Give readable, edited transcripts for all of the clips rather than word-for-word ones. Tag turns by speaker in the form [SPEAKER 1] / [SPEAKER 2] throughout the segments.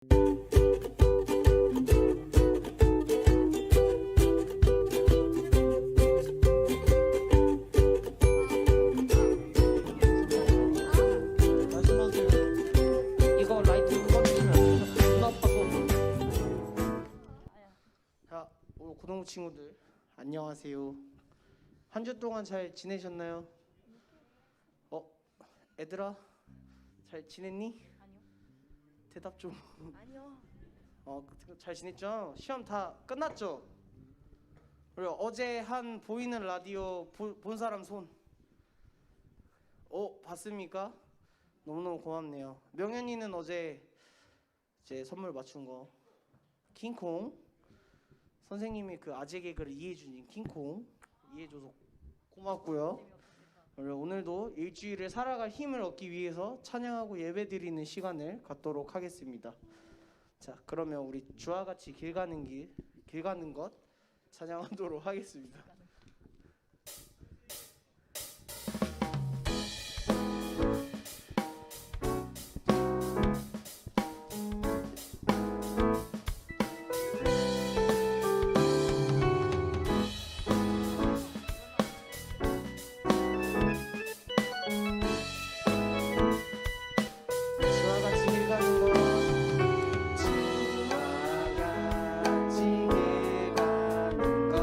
[SPEAKER 1] 이거 라이트 꺼주시면 눈 아파서. 자, 오늘 고등부 친구들 안녕하세요. 한 주 동안 잘 지내셨나요? 애들아 잘 지냈니?
[SPEAKER 2] 아니요.
[SPEAKER 1] 대답 좀.
[SPEAKER 2] 아니요.
[SPEAKER 1] 잘 지냈죠? 시험 다 끝났죠? 그리고 어제 한 보이는 라디오 본 사람 손. 봤습니까? 너무너무 고맙네요. 명현이는 어제 제 선물 맞춘 거 킹콩. 선생님이 그 아재 개그를 이해해주니 킹콩 이해해줘서 고맙고요. 그리고 오늘도 일주일을 살아갈 힘을 얻기 위해서 찬양하고 예배드리는 시간을 갖도록 하겠습니다. 자, 그러면 우리 주와 같이 길 가는 것 찬양하도록 하겠습니다. 주와 같이 길 가는 것 주와 같이 길 가는 것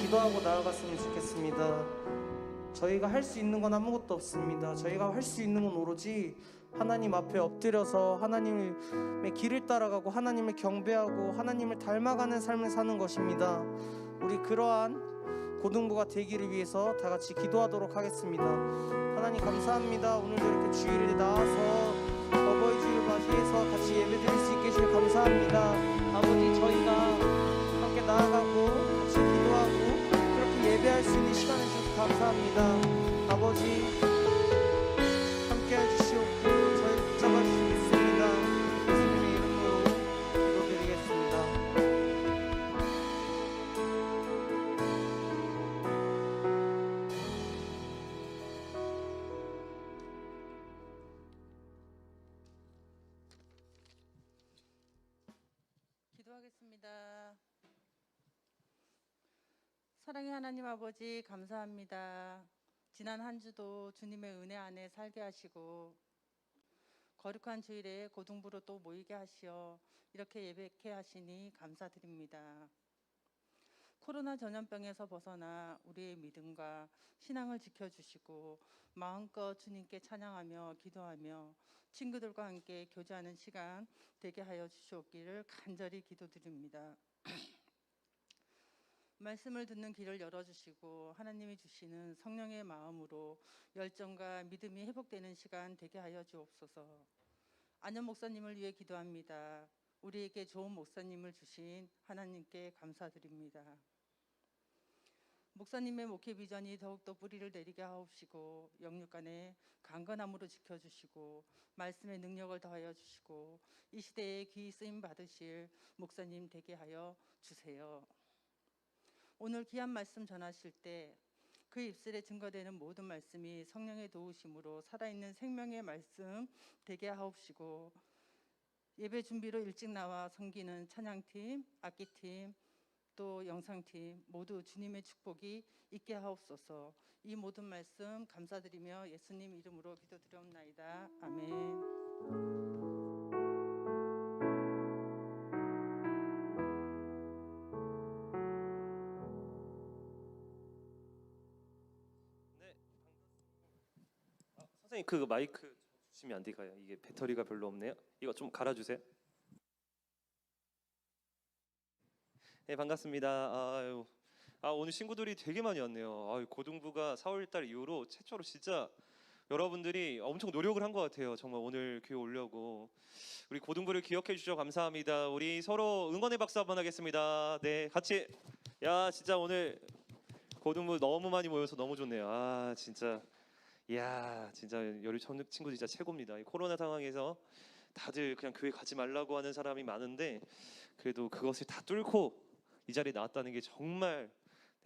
[SPEAKER 1] 기도하고 나아갔으면 좋겠습니다. 저희가 할 수 있는 건 아무것도 없습니다. 저희가 할 수 있는 건 오로지 하나님 앞에 엎드려서 하나님의 길을 따라가고 하나님을 경배하고 하나님을 닮아가는 삶을 사는 것입니다. 우리 그러한 고등부가 되기를 위해서 다 같이 기도하도록 하겠습니다. 하나님 감사합니다. 오늘도 이렇게 주일에 나와서 어버이 주일을 맞이해서 같이 예배드릴 수 있게 해주셔서 감사합니다. 아버지, 저희가 함께 나아가고 같이 기도하고 그렇게 예배할 수 있는 시간을 주셔서 감사합니다. 아버지, 함께 해주시옵고 저희 붙잡아 주시겠습니다. 예수님의 이름으로 기도드리겠습니다.
[SPEAKER 2] 기도하겠습니다. 사랑의 하나님 아버지, 감사합니다. 지난 한 주도 주님의 은혜 안에 살게 하시고 거룩한 주일에 고등부로 또 모이게 하시어 이렇게 예배케 하시니 감사드립니다. 코로나 전염병에서 벗어나 우리의 믿음과 신앙을 지켜주시고 마음껏 주님께 찬양하며 기도하며 친구들과 함께 교제하는 시간 되게 하여 주시옵기를 간절히 기도드립니다. 말씀을 듣는 길을 열어주시고 하나님이 주시는 성령의 마음으로 열정과 믿음이 회복되는 시간 되게 하여 주옵소서. 안현 목사님을 위해 기도합니다. 우리에게 좋은 목사님을 주신 하나님께 감사드립니다. 목사님의 목회 비전이 더욱더 뿌리를 내리게 하옵시고 영육간에 강건함으로 지켜주시고 말씀의 능력을 더하여 주시고 이 시대에 귀히 쓰임 받으실 목사님 되게 하여 주세요. 오늘 귀한 말씀 전하실 때 그 입술에 증거되는 모든 말씀이 성령의 도우심으로 살아있는 생명의 말씀 되게 하옵시고 예배 준비로 일찍 나와 섬기는 찬양팀, 악기팀, 또 영상팀 모두 주님의 축복이 있게 하옵소서. 이 모든 말씀 감사드리며 예수님 이름으로 기도드리옵나이다. 아멘.
[SPEAKER 3] 선생님, 그 마이크 주시면 안 될까요? 이게 배터리가 별로 없네요. 이거 좀 갈아주세요. 네, 반갑습니다. 오늘 친구들이 되게 많이 왔네요. 고등부가 4월달 이후로 최초로 진짜 여러분들이 엄청 노력을 한 것 같아요. 정말 오늘 교회 오려고. 우리 고등부를 기억해 주셔서 감사합니다. 우리 서로 응원의 박수 한번 하겠습니다. 네, 같이. 야, 진짜 오늘 고등부 너무 많이 모여서 너무 좋네요. 진짜. 이야, 진짜 여리 친구 진짜 최고입니다. 이 코로나 상황에서 다들 그냥 교회 가지 말라고 하는 사람이 많은데 그래도 그것을 다 뚫고 이 자리에 나왔다는 게 정말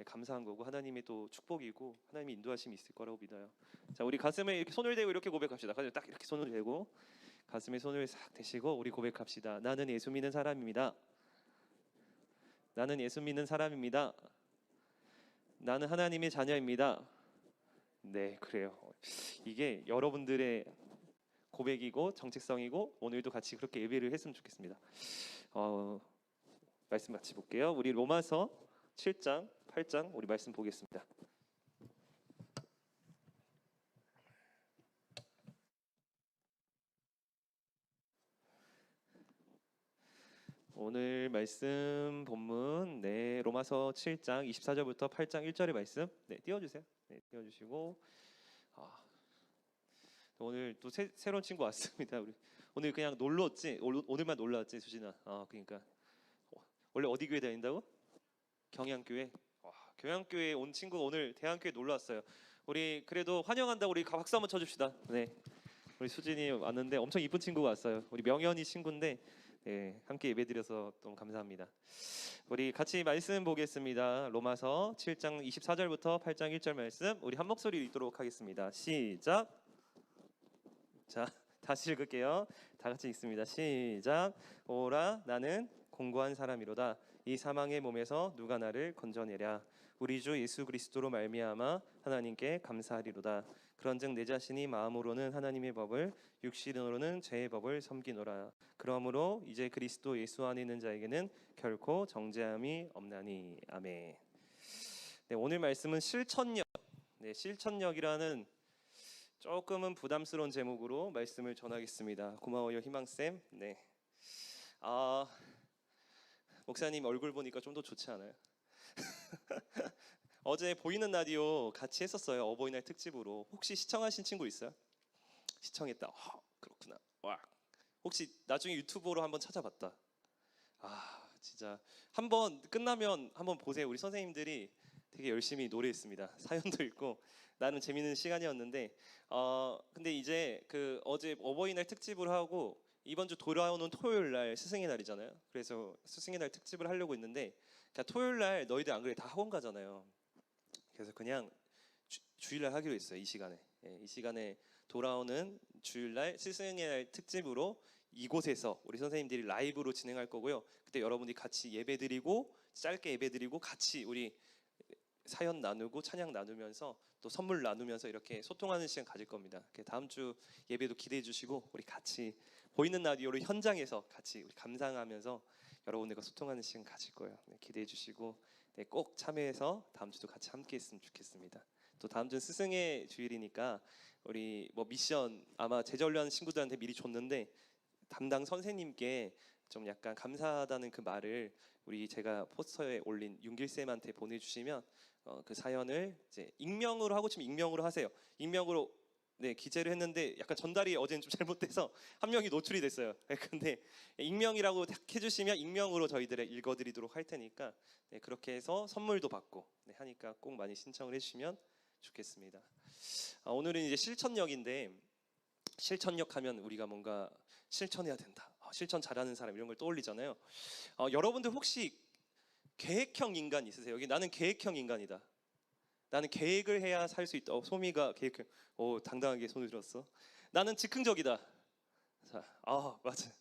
[SPEAKER 3] 감사한 거고 하나님의 또 축복이고 하나님의 인도하심이 있을 거라고 믿어요. 자, 우리 가슴에 이렇게 손을 대고 이렇게 고백합시다. 딱 이렇게 손을 대고 가슴에 손을 싹 대시고 우리 고백합시다. 나는 예수 믿는 사람입니다. 나는 예수 믿는 사람입니다. 나는 하나님의 자녀입니다. 네, 그래요. 이게 여러분들의 고백이고 정체성이고 오늘도 같이 그렇게 예배를 했으면 좋겠습니다. 말씀 같이 볼게요. 우리 로마서 7장, 8장 우리 말씀 보겠습니다. 오늘 말씀 본문 로마서 7장 24절부터 8장 1절의 말씀 띄워주세요. 띄워주시고 오늘 또 새로운 친구 왔습니다. 우리 오늘 그냥 놀러 왔지? 오늘만 놀러 왔지, 수진아? 그러니까 원래 어디 교회 다닌다고? 경양교회. 경양교회 온 친구가 오늘 대한교회 놀러 왔어요. 우리 그래도 환영한다고 우리 박수 한번 쳐줍시다. 네, 우리 수진이 왔는데 엄청 이쁜 친구가 왔어요. 우리 명현이 친구인데 함께 예배드려서 너무 감사합니다. 우리 같이 말씀 보겠습니다. 로마서 7장 24절부터 8장 1절 말씀 우리 한 목소리 읽도록 하겠습니다. 시작. 자, 다시 읽을게요. 다 같이 읽습니다. 시작. 오라 나는 공고한 사람이로다. 이 사망의 몸에서 누가 나를 건져내랴. 우리 주 예수 그리스도로 말미암아 하나님께 감사하리로다. 그런즉 내 자신이 마음으로는 하나님의 법을 육신으로는 죄의 법을 섬기노라. 그러므로 이제 그리스도 예수 안에 있는 자에게는 결코 정죄함이 없나니. 아멘. 네, 오늘 말씀은 실천력. 네, 실천력이라는 조금은 부담스러운 제목으로 말씀을 전하겠습니다. 고마워요, 희망쌤. 네. 목사님 얼굴 보니까 좀 더 좋지 않아요? 어제 보이는 라디오 같이 했었어요. 어버이날 특집으로. 혹시 시청하신 친구 있어요? 시청했다. 그렇구나. 와. 혹시 나중에 유튜브로 한번 찾아봤다. 진짜 한번 끝나면 한번 보세요. 우리 선생님들이 되게 열심히 노래했습니다. 사연도 있고 나는 재밌는 시간이었는데 근데 이제 그 어제 어버이날 특집을 하고 이번 주 돌아오는 토요일 날 스승의 날이잖아요. 그래서 스승의 날 특집을 하려고 했는데 그러니까 토요일 날 너희들 안 그래 다 학원 가잖아요. 그래서 그냥 주일날 하기로 했어요. 이 시간에. 이 시간에 돌아오는 주일날 스승의 날 특집으로 이곳에서 우리 선생님들이 라이브로 진행할 거고요. 그때 여러분들이 같이 예배드리고 짧게 예배드리고 같이 우리 사연 나누고 찬양 나누면서 또 선물 나누면서 이렇게 소통하는 시간 가질 겁니다. 다음 주 예배도 기대해 주시고 우리 같이 보이는 라디오로 현장에서 같이 우리 감상하면서 여러분들과 소통하는 시간 가질 거예요. 네, 기대해 주시고 꼭 참여해서 다음 주도 같이 함께 했으면 좋겠습니다. 또 다음 주는 스승의 주일이니까 우리 미션 아마 제자훈련하는 친구들한테 미리 줬는데 담당 선생님께 좀 약간 감사하다는 그 말을 우리 제가 포스터에 올린 윤길쌤한테 보내주시면 그 사연을 이제 익명으로 하고 싶으면 익명으로 하세요. 익명으로 기재를 했는데 약간 전달이 어제는 좀 잘못돼서 한 명이 노출이 됐어요. 근데 익명이라고 해주시면 익명으로 저희들이 읽어드리도록 할 테니까 그렇게 해서 선물도 받고 하니까 꼭 많이 신청을 해주시면 좋겠습니다. 오늘은 이제 실천력인데 실천력 하면 우리가 뭔가 실천해야 된다. 실천 잘하는 사람 이런 걸 떠올리잖아요. 여러분들 혹시 계획형 인간 있으세요? 여기 나는 계획형 인간이다. 나는 계획을 해야 살 수 있다. 소미가 계획형. 당당하게 손을 들었어. 나는 즉흥적이다. 자, 맞아.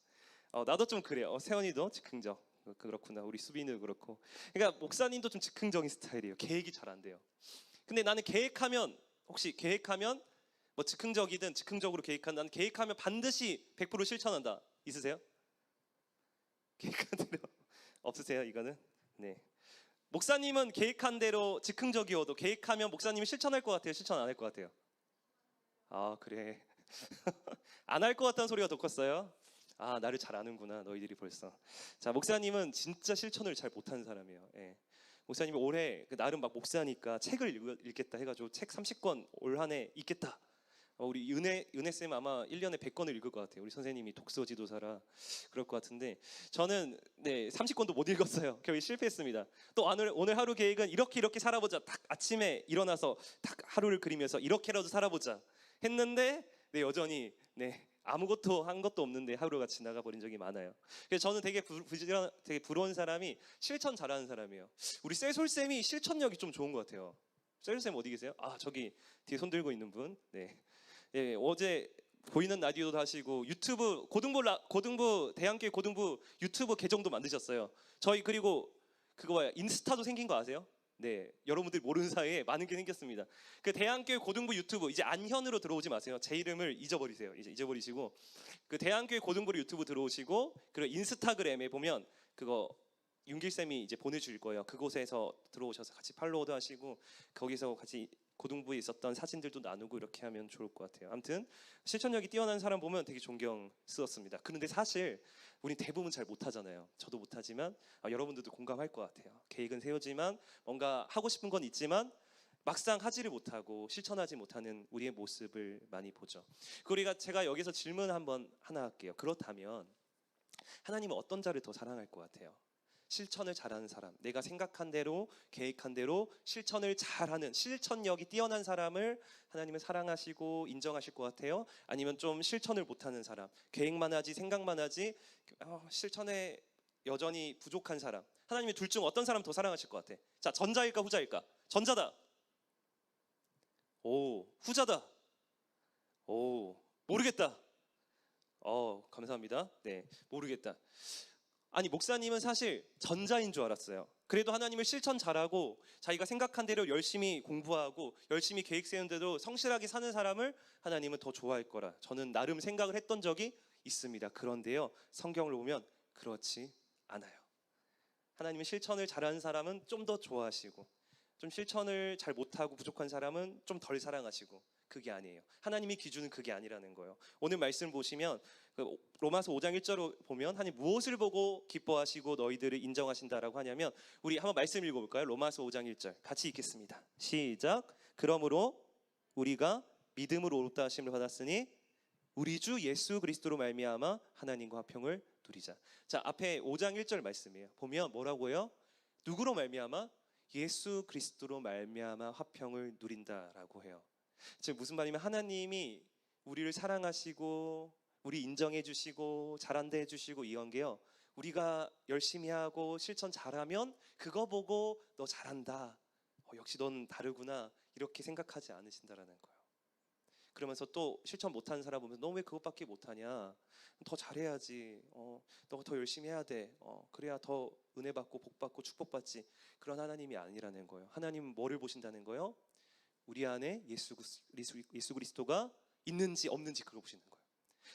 [SPEAKER 3] 나도 좀 그래요. 세연이도 즉흥적. 그렇구나. 우리 수빈이도 그렇고. 그러니까 목사님도 좀 즉흥적인 스타일이에요. 계획이 잘 안 돼요. 근데 나는 계획하면 혹시 계획하면 뭐 즉흥적이든 즉흥적으로 계획한다. 나는 계획하면 반드시 100% 실천한다. 있으세요? 계획한 대로 없으세요? 이거는? 네. 목사님은 계획한 대로 즉흥적이어도 계획하면 목사님이 실천할 것 같아요? 실천 안 할 것 같아요? 그래. 안 할 것 같다는 소리가 더 컸어요? 나를 잘 아는구나 너희들이 벌써. 자, 목사님은 진짜 실천을 잘 못하는 사람이에요. 목사님이 올해 나름 막 목사니까 책을 읽겠다 해가지고 책 30권 올 한 해 읽겠다. 우리 은혜쌤 아마 1년에 100권을 읽을 것 같아요. 우리 선생님이 독서 지도사라 그럴 것 같은데 저는 30권도 못 읽었어요. 결국 실패했습니다. 또 오늘 하루 계획은 이렇게 살아보자. 딱 아침에 일어나서 딱 하루를 그리면서 이렇게라도 살아보자 했는데 여전히 아무것도 한 것도 없는데 하루가 지나가 버린 적이 많아요. 그래서 저는 되게 부러운 사람이 실천 잘하는 사람이에요. 우리 셀솔쌤이 실천력이 좀 좋은 것 같아요. 셀솔쌤 어디 계세요? 저기 뒤에 손 들고 있는 분. 어제 보이는 라디오도 하시고 유튜브 고등부 대한교회 고등부 유튜브 계정도 만드셨어요. 저희 그리고 그거 인스타도 생긴 거 아세요? 여러분들 모르는 사이에 많은 게 생겼습니다. 그 대한교회 고등부 유튜브 이제 안현으로 들어오지 마세요. 제 이름을 잊어버리세요. 이제 잊어버리시고 그 대한교회 고등부 유튜브 들어오시고 그리고 인스타그램에 보면 그거 윤길쌤이 이제 보내줄 거예요. 그곳에서 들어오셔서 같이 팔로우도 하시고 거기서 같이 고등부에 있었던 사진들도 나누고 이렇게 하면 좋을 것 같아요. 아무튼 실천력이 뛰어난 사람 보면 되게 존경스럽습니다. 그런데 사실 우리 대부분 잘 못하잖아요. 저도 못하지만 여러분들도 공감할 것 같아요. 계획은 세우지만 뭔가 하고 싶은 건 있지만 막상 하지를 못하고 실천하지 못하는 우리의 모습을 많이 보죠. 그리고 제가 여기서 질문 하나 할게요. 그렇다면 하나님은 어떤 자를 더 사랑할 것 같아요? 실천을 잘하는 사람, 내가 생각한 대로 계획한 대로 실천을 잘하는 실천력이 뛰어난 사람을 하나님은 사랑하시고 인정하실 것 같아요? 아니면 좀 실천을 못하는 사람, 계획만 하지 생각만 하지 실천에 여전히 부족한 사람, 하나님이 둘 중 어떤 사람 더 사랑하실 것 같아? 자, 전자일까 후자일까? 전자다. 후자다. 모르겠다. 감사합니다. 모르겠다. 아니, 목사님은 사실 전자인 줄 알았어요. 그래도 하나님을 실천 잘하고 자기가 생각한 대로 열심히 공부하고 열심히 계획 세운대로 성실하게 사는 사람을 하나님은 더 좋아할 거라 저는 나름 생각을 했던 적이 있습니다. 그런데요, 성경을 보면 그렇지 않아요. 하나님은 실천을 잘하는 사람은 좀 더 좋아하시고 좀 실천을 잘 못하고 부족한 사람은 좀 덜 사랑하시고, 그게 아니에요. 하나님의 기준은 그게 아니라는 거예요. 오늘 말씀 보시면 로마서 5장 1절로 보면 하나님 무엇을 보고 기뻐하시고 너희들을 인정하신다라고 하냐면, 우리 한번 말씀 읽어볼까요? 로마서 5장 1절 같이 읽겠습니다. 시작. 그러므로 우리가 믿음으로 의롭다 하심을 받았으니 우리 주 예수 그리스도로 말미암아 하나님과 화평을 누리자. 자, 앞에 5장 1절 말씀이에요. 보면 뭐라고요? 누구로 말미암아? 예수 그리스도로 말미암아 화평을 누린다라고 해요. 즉 무슨 말이냐면, 하나님이 우리를 사랑하시고 우리 인정해 주시고 잘한다 해 주시고, 이런 게요, 우리가 열심히 하고 실천 잘하면 그거 보고 너 잘한다, 역시 넌 다르구나, 이렇게 생각하지 않으신다라는 거예요. 그러면서 또 실천 못하는 사람 보면서 너 왜 그것밖에 못하냐, 더 잘해야지, 너가 더 열심히 해야 돼, 그래야 더 은혜 받고 복 받고 축복받지. 그런 하나님이 아니라는 거예요. 하나님은 뭐를 보신다는 거예요? 우리 안에 예수 그리스도가 있는지 없는지 그걸 보시는 거예요.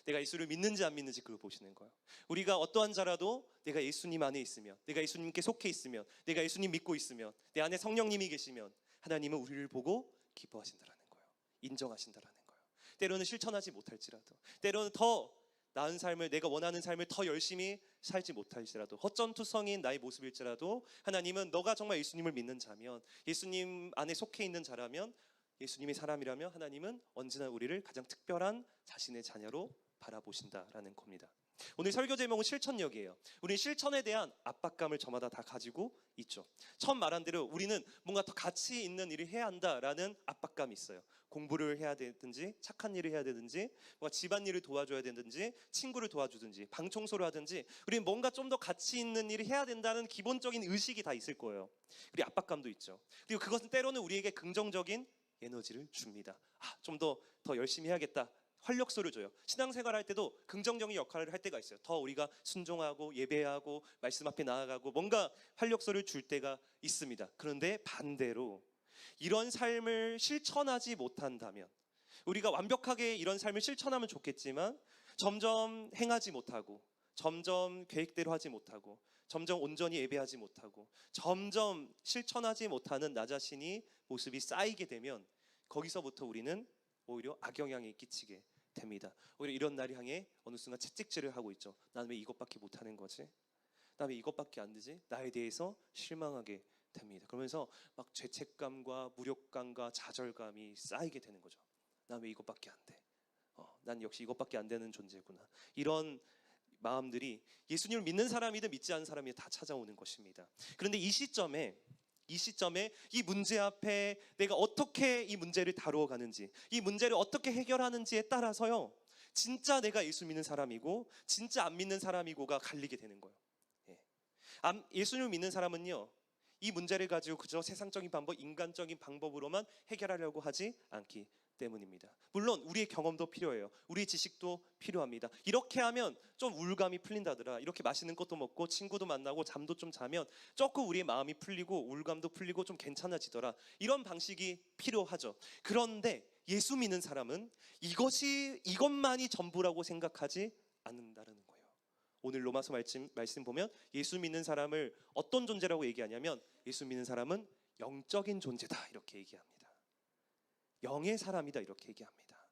[SPEAKER 3] 내가 예수를 믿는지 안 믿는지 그걸 보시는 거예요. 우리가 어떠한 자라도 내가 예수님 안에 있으면, 내가 예수님께 속해 있으면, 내가 예수님 믿고 있으면, 내 안에 성령님이 계시면 하나님은 우리를 보고 기뻐하신다라는 거예요. 인정하신다라는 거예요. 때로는 실천하지 못할지라도, 때로는 더 나은 삶을, 내가 원하는 삶을 더 열심히 살지 못할지라도, 헛전투성인 나의 모습일지라도, 하나님은 너가 정말 예수님을 믿는 자면, 예수님 안에 속해 있는 자라면, 예수님의 사람이라면 하나님은 언제나 우리를 가장 특별한 자신의 자녀로 바라보신다라는 겁니다. 오늘 설교 제목은 실천력이에요. 우리는 실천에 대한 압박감을 저마다 다 가지고 있죠. 처음 말한 대로 우리는 뭔가 더 가치 있는 일을 해야 한다라는 압박감이 있어요. 공부를 해야 되든지, 착한 일을 해야 되든지, 뭔가 집안일을 도와줘야 되든지, 친구를 도와주든지, 방 청소를 하든지, 우리는 뭔가 좀 더 가치 있는 일을 해야 된다는 기본적인 의식이 다 있을 거예요. 그리고 압박감도 있죠. 그리고 그것은 때로는 우리에게 긍정적인 에너지를 줍니다. 좀 더 열심히 해야겠다, 활력소를 줘요. 신앙생활 할 때도 긍정적인 역할을 할 때가 있어요. 더 우리가 순종하고 예배하고 말씀 앞에 나아가고 뭔가 활력소를 줄 때가 있습니다. 그런데 반대로 이런 삶을 실천하지 못한다면, 우리가 완벽하게 이런 삶을 실천하면 좋겠지만 점점 행하지 못하고, 점점 계획대로 하지 못하고, 점점 온전히 예배하지 못하고, 점점 실천하지 못하는 나 자신이 모습이 쌓이게 되면, 거기서부터 우리는 오히려 악영향이 끼치게 됩니다. 오히려 이런 날을 향해 어느 순간 채찍질을 하고 있죠. 난 왜 이것밖에 못하는 거지? 난 왜 이것밖에 안 되지? 나에 대해서 실망하게 됩니다. 그러면서 막 죄책감과 무력감과 좌절감이 쌓이게 되는 거죠. 난 왜 이것밖에 안 돼? 난 역시 이것밖에 안 되는 존재구나. 이런 마음들이 예수님을 믿는 사람이든 믿지 않는 사람이든 다 찾아오는 것입니다. 그런데 이 시점에 이 문제 앞에 내가 어떻게 이 문제를 다루어 가는지, 이 문제를 어떻게 해결하는지에 따라서요, 진짜 내가 예수 믿는 사람이고 진짜 안 믿는 사람이고가 갈리게 되는 거예요. 예수님을 믿는 사람은요, 이 문제를 가지고 그저 세상적인 방법, 인간적인 방법으로만 해결하려고 하지 않기 때문입니다. 물론 우리의 경험도 필요해요. 우리의 지식도 필요합니다. 이렇게 하면 좀 우울감이 풀린다더라, 이렇게 맛있는 것도 먹고 친구도 만나고 잠도 좀 자면 조금 우리의 마음이 풀리고 우울감도 풀리고 좀 괜찮아지더라, 이런 방식이 필요하죠. 그런데 예수 믿는 사람은 이것만이 전부라고 생각하지 않는다는 거예요. 오늘 로마서 말씀 보면 예수 믿는 사람을 어떤 존재라고 얘기하냐면, 예수 믿는 사람은 영적인 존재다, 이렇게 얘기합니다. 영의 사람이다, 이렇게 얘기합니다.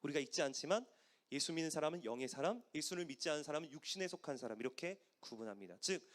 [SPEAKER 3] 우리가 잊지 않지만 예수 믿는 사람은 영의 사람, 예수를 믿지 않는 사람은 육신에 속한 사람, 이렇게 구분합니다. 즉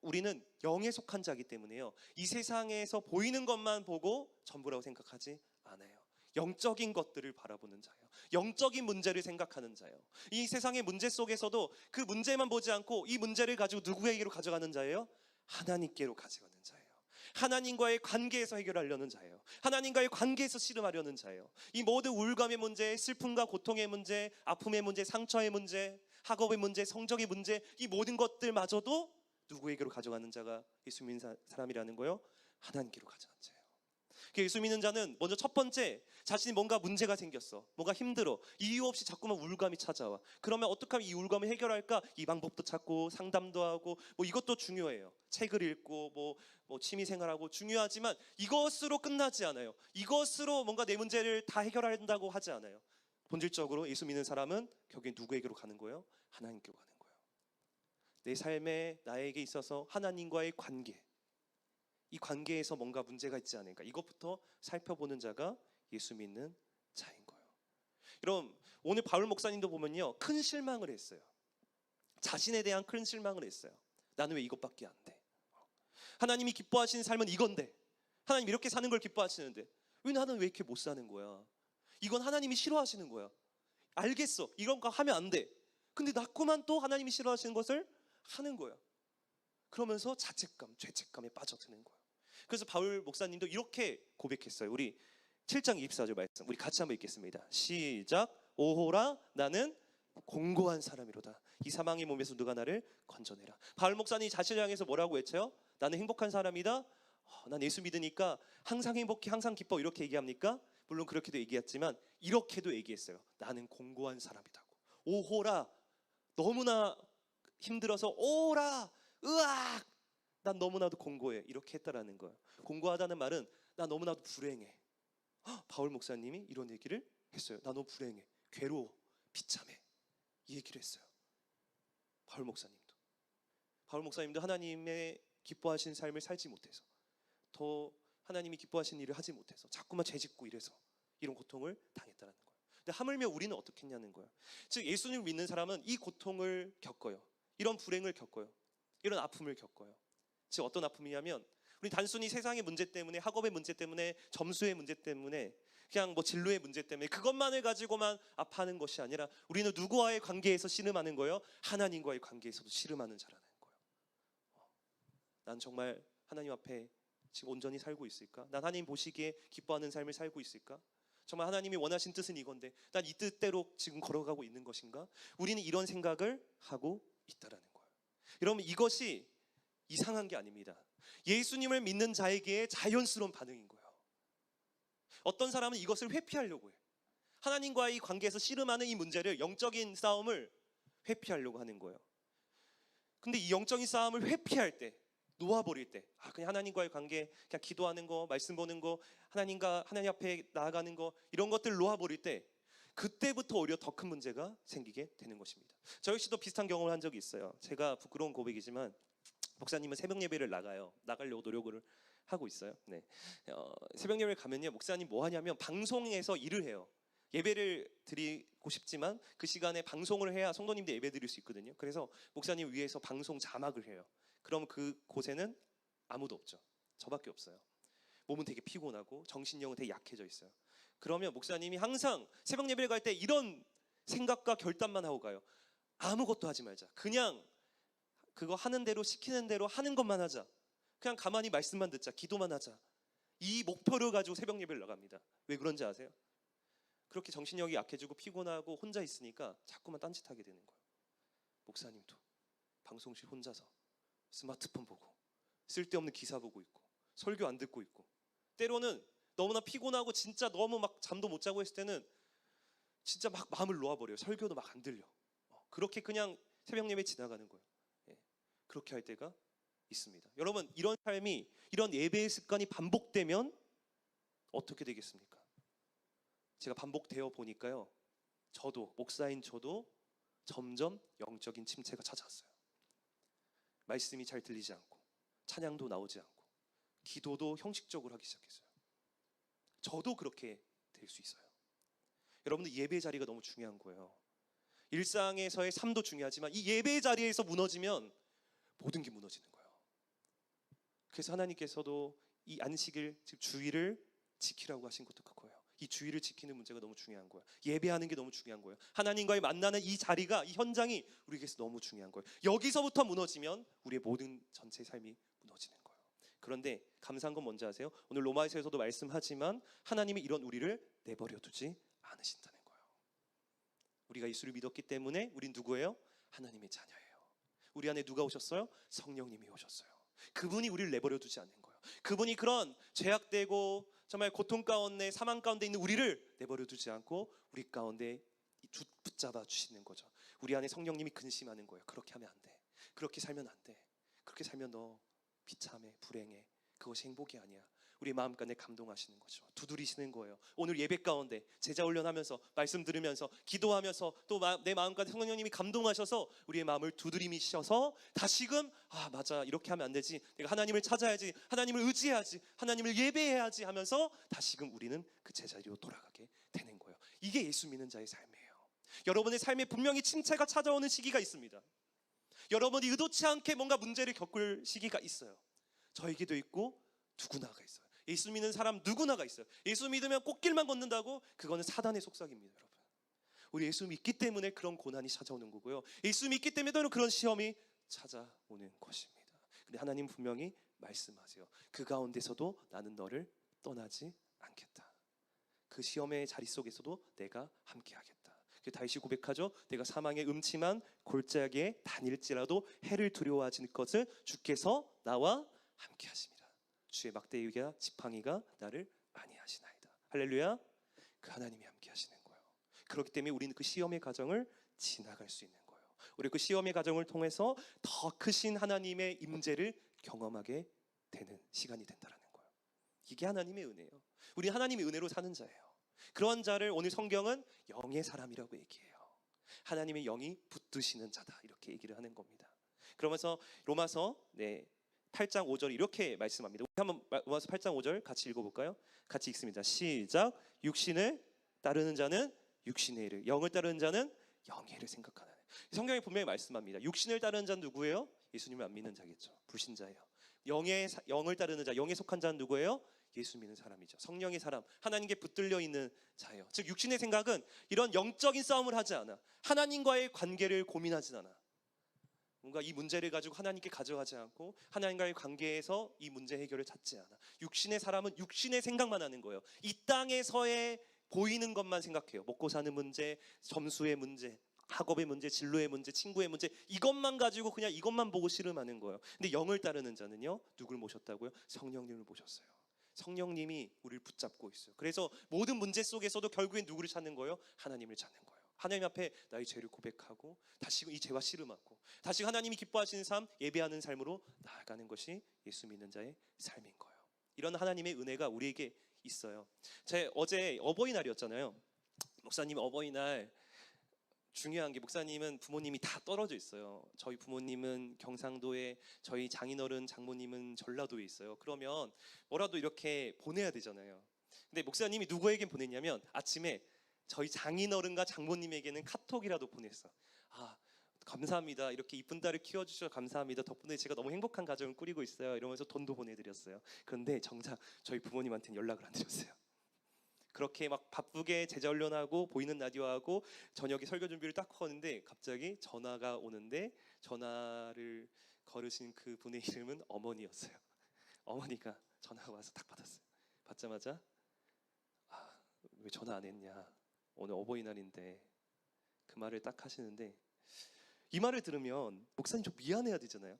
[SPEAKER 3] 우리는 영에 속한 자이기 때문에요, 이 세상에서 보이는 것만 보고 전부라고 생각하지 않아요. 영적인 것들을 바라보는 자예요. 영적인 문제를 생각하는 자예요. 이 세상의 문제 속에서도 그 문제만 보지 않고 이 문제를 가지고 누구에게로 가져가는 자예요? 하나님께로 가져가는 자예요. 하나님과의 관계에서 해결하려는 자예요. 하나님과의 관계에서 씨름하려는 자예요. 이 모든 우울감의 문제, 슬픔과 고통의 문제, 아픔의 문제, 상처의 문제, 학업의 문제, 성적의 문제, 이 모든 것들마저도 누구에게로 가져가는 자가 예수 믿는 사람이라는 거예요? 하나님께로 가져가는 자예요. 예수 믿는 자는 먼저 첫 번째, 자신이 뭔가 문제가 생겼어, 뭔가 힘들어, 이유 없이 자꾸만 우울감이 찾아와. 그러면 어떻게 하면 이 우울감을 해결할까? 이 방법도 찾고 상담도 하고, 이것도 중요해요. 책을 읽고 뭐 취미생활하고 중요하지만 이것으로 끝나지 않아요. 이것으로 뭔가 내 문제를 다 해결한다고 하지 않아요. 본질적으로 예수 믿는 사람은 결국엔 누구에게로 가는 거예요? 하나님께로 가는 거예요. 내 삶에 나에게 있어서 하나님과의 관계, 이 관계에서 뭔가 문제가 있지 않은가, 이것부터 살펴보는 자가 예수 믿는 자인 거예요. 여러분, 오늘 바울 목사님도 보면요, 큰 실망을 했어요. 자신에 대한 큰 실망을 했어요. 나는 왜 이것밖에 안 돼? 하나님이 기뻐하시는 삶은 이건데, 하나님 이렇게 사는 걸 기뻐하시는데 왜 나는 왜 이렇게 못 사는 거야? 이건 하나님이 싫어하시는 거야. 알겠어, 이런 거 하면 안 돼. 근데 자꾸만 또 하나님이 싫어하시는 것을 하는 거야. 그러면서 자책감, 죄책감에 빠져드는 거예요. 그래서 바울 목사님도 이렇게 고백했어요. 우리 7장 24절 말씀, 우리 같이 한번 읽겠습니다. 시작. 오호라, 나는 공고한 사람이로다. 이 사망의 몸에서 누가 나를 건져내라. 바울 목사님이 자신을 향해서 뭐라고 외쳐요? 나는 행복한 사람이다. 난 예수 믿으니까 항상 행복해, 항상 기뻐, 이렇게 얘기합니까? 물론 그렇게도 얘기했지만 이렇게도 얘기했어요. 나는 공고한 사람이다고. 오호라, 너무나 힘들어서 오라, 으악, 난 너무나도 공고해, 이렇게 했다라는 거예요. 공고하다는 말은 나 너무나도 불행해. 바울 목사님이 이런 얘기를 했어요. 나 너무 불행해, 괴로워, 비참해, 이 얘기를 했어요. 바울 목사님도 하나님의 기뻐하신 삶을 살지 못해서, 더 하나님이 기뻐하신 일을 하지 못해서 자꾸만 죄짓고 이래서 이런 고통을 당했다는 거예요. 근데 하물며 우리는 어떻게 했냐는 거예요. 즉 예수님을 믿는 사람은 이 고통을 겪어요. 이런 불행을 겪어요. 이런 아픔을 겪어요. 즉 어떤 아픔이냐면, 우리 단순히 세상의 문제 때문에, 학업의 문제 때문에, 점수의 문제 때문에, 그냥 뭐 진로의 문제 때문에 그것만을 가지고만 아파하는 것이 아니라, 우리는 누구와의 관계에서 씨름하는 거예요? 하나님과의 관계에서도 씨름하는 자라는 거예요. 난 정말 하나님 앞에 지금 온전히 살고 있을까? 난 하나님 보시기에 기뻐하는 삶을 살고 있을까? 정말 하나님이 원하신 뜻은 이건데 난 이 뜻대로 지금 걸어가고 있는 것인가? 우리는 이런 생각을 하고 있다라는 거예요. 여러분, 이것이 이상한 게 아닙니다. 예수님을 믿는 자에게 자연스러운 반응인 거예요. 어떤 사람은 이것을 회피하려고 해요. 하나님과의 관계에서 씨름하는 이 문제를, 영적인 싸움을 회피하려고 하는 거예요. 근데 이 영적인 싸움을 회피할 때, 놓아버릴 때, 그냥 하나님과의 관계, 그냥 기도하는 거, 말씀 보는 거, 하나님 앞에 나아가는 거, 이런 것들 놓아버릴 때, 그때부터 오히려 더 큰 문제가 생기게 되는 것입니다. 저 역시도 비슷한 경험을 한 적이 있어요. 제가 부끄러운 고백이지만, 목사님은 새벽 예배를 나가려고 노력을 하고 있어요. 네. 새벽 예배를 가면요, 목사님 뭐 하냐면 방송에서 일을 해요. 예배를 드리고 싶지만 그 시간에 방송을 해야 성도님들 예배 드릴 수 있거든요. 그래서 목사님 위해서 방송 자막을 해요. 그럼 그 곳에는 아무도 없죠. 저밖에 없어요. 몸은 되게 피곤하고 정신력은 되게 약해져 있어요. 그러면 목사님이 항상 새벽 예배를 갈 때 이런 생각과 결단만 하고 가요. 아무것도 하지 말자. 그냥 그거 하는 대로, 시키는 대로 하는 것만 하자. 그냥 가만히 말씀만 듣자. 기도만 하자. 이 목표를 가지고 새벽 예배를 나갑니다. 왜 그런지 아세요? 그렇게 정신력이 약해지고 피곤하고 혼자 있으니까 자꾸만 딴짓하게 되는 거예요. 목사님도 방송실 혼자서 스마트폰 보고, 쓸데없는 기사 보고 있고, 설교 안 듣고 있고, 때로는 너무나 피곤하고 진짜 너무 막 잠도 못 자고 했을 때는 진짜 막 마음을 놓아버려요. 설교도 막 안 들려. 그렇게 그냥 새벽 예배 지나가는 거예요. 그렇게 할 때가 있습니다. 여러분, 이런 삶이, 이런 예배의 습관이 반복되면 어떻게 되겠습니까? 제가 반복되어 보니까요, 목사인 저도 점점 영적인 침체가 찾아왔어요. 말씀이 잘 들리지 않고, 찬양도 나오지 않고, 기도도 형식적으로 하기 시작했어요. 저도 그렇게 될 수 있어요. 여러분들, 예배 자리가 너무 중요한 거예요. 일상에서의 삶도 중요하지만 이 예배 자리에서 무너지면 모든 게 무너지는 거예요. 그래서 하나님께서도 이 안식일, 즉 주일을 지키라고 하신 것도 그거예요. 이 주일을 지키는 문제가 너무 중요한 거예요. 예배하는 게 너무 중요한 거예요. 하나님과의 만나는 이 자리가, 이 현장이 우리에게서 너무 중요한 거예요. 여기서부터 무너지면 우리의 모든 전체 삶이 무너지는 거예요. 그런데 감사한 건 뭔지 아세요? 오늘 로마에서도 말씀하지만 하나님이 이런 우리를 내버려 두지 않으신다는 거예요. 우리가 예수를 믿었기 때문에 우린 누구예요? 하나님의 자녀예요. 우리 안에 누가 오셨어요? 성령님이 오셨어요. 그분이 우리를 내버려 두지 않는 거예요. 그분이 그런 죄악되고 정말 고통 가운데, 사망 가운데 있는 우리를 내버려 두지 않고 우리 가운데 붙잡아 주시는 거죠. 우리 안에 성령님이 근심하는 거예요. 그렇게 하면 안 돼. 그렇게 살면 안 돼. 그렇게 살면 너 비참해, 불행해. 그것이 행복이 아니야. 우리 마음 가운데 감동하시는 거죠. 두드리시는 거예요. 오늘 예배 가운데 제자 훈련하면서 말씀 들으면서 기도하면서 또 내 마음 가운데 성령님이 감동하셔서 우리의 마음을 두드리시셔서 다시금 맞아, 이렇게 하면 안 되지, 내가 하나님을 찾아야지, 하나님을 의지해야지, 하나님을 예배해야지 하면서 다시금 우리는 그 제자리로 돌아가게 되는 거예요. 이게 예수 믿는 자의 삶이에요. 여러분의 삶에 분명히 침체가 찾아오는 시기가 있습니다. 여러분이 의도치 않게 뭔가 문제를 겪을 시기가 있어요. 저에게도 있고 누구나가 있어요. 예수 믿는 사람 누구나가 있어요. 예수 믿으면 꽃길만 걷는다고? 그거는 사단의 속삭입니다, 여러분. 우리 예수 믿기 때문에 그런 고난이 찾아오는 거고요. 예수 믿기 때문에 그런 시험이 찾아오는 것입니다. 근데 하나님 분명히 말씀하세요. 그 가운데서도 나는 너를 떠나지 않겠다. 그 시험의 자리 속에서도 내가 함께하겠다. 다윗이 고백하죠. 내가 사망의 음침한 골짜기에 다닐지라도 해를 두려워하지 것을 주께서 나와 함께하십니다. 주의 막대기와 지팡이가 나를 안위하시나이다. 할렐루야. 그 하나님이 함께하시는 거예요. 그렇기 때문에 우리는 그 시험의 과정을 지나갈 수 있는 거예요. 우리 그 시험의 과정을 통해서 더 크신 하나님의 임재를 경험하게 되는 시간이 된다는 거예요. 이게 하나님의 은혜예요. 우리 하나님의 은혜로 사는 자예요. 그런 자를 오늘 성경은 영의 사람이라고 얘기해요. 하나님의 영이 붙드시는 자다, 이렇게 얘기를 하는 겁니다. 그러면서 로마서 8장 5절 이렇게 말씀합니다. 우리 한번 로마서 8장 5절 같이 읽어볼까요? 같이 읽습니다. 시작. 육신을 따르는 자는 육신의 일을, 영을 따르는 자는 영의 일을 생각하는. 성경이 분명히 말씀합니다. 육신을 따르는 자는 누구예요? 예수님을 안 믿는 자겠죠. 불신자예요. 영을 따르는 자, 영에 속한 자는 누구예요? 예수 믿는 사람이죠. 성령의 사람, 하나님께 붙들려 있는 자예요. 즉 육신의 생각은 이런 영적인 싸움을 하지 않아. 하나님과의 관계를 고민하지 않아. 뭔가 이 문제를 가지고 하나님께 가져가지 않고 하나님과의 관계에서 이 문제 해결을 찾지 않아. 육신의 사람은 육신의 생각만 하는 거예요. 이 땅에서의 보이는 것만 생각해요. 먹고 사는 문제, 점수의 문제, 학업의 문제, 진로의 문제, 친구의 문제, 이것만 가지고 그냥 이것만 보고 씨름하는 거예요. 근데 영을 따르는 자는요, 누굴 모셨다고요? 성령님을 모셨어요. 성령님이 우리를 붙잡고 있어요. 그래서 모든 문제 속에서도 결국엔 누구를 찾는 거예요? 하나님을 찾는 거예요. 하나님 앞에 나의 죄를 고백하고 다시 이 죄와 씨름하고 다시 하나님이 기뻐하시는 삶, 예배하는 삶으로 나아가는 것이 예수 믿는 자의 삶인 거예요. 이런 하나님의 은혜가 우리에게 있어요. 어제 어버이날이었잖아요. 목사님 어버이날 중요한 게, 목사님은 부모님이 다 떨어져 있어요. 저희 부모님은 경상도에, 저희 장인어른 장모님은 전라도에 있어요. 그러면 뭐라도 이렇게 보내야 되잖아요. 근데 목사님이 누구에게 보냈냐면 아침에 저희 장인어른과 장모님에게는 카톡이라도 보냈어. 감사합니다. 이렇게 이쁜 딸을 키워주셔서 감사합니다. 덕분에 제가 너무 행복한 가정을 꾸리고 있어요. 이러면서 돈도 보내드렸어요. 그런데 정작 저희 부모님한테는 연락을 안 드렸어요. 그렇게 막 바쁘게 제자 훈련하고 보이는 라디오하고 저녁에 설교 준비를 딱 하는데 갑자기 전화가 오는데, 전화를 걸으신 그 분의 이름은 어머니였어요. 어머니가 전화가 와서 딱 받았어요. 받자마자 왜 전화 안 했냐, 오늘 어버이날인데, 그 말을 딱 하시는데, 이 말을 들으면 목사님 좀 미안해야 되잖아요.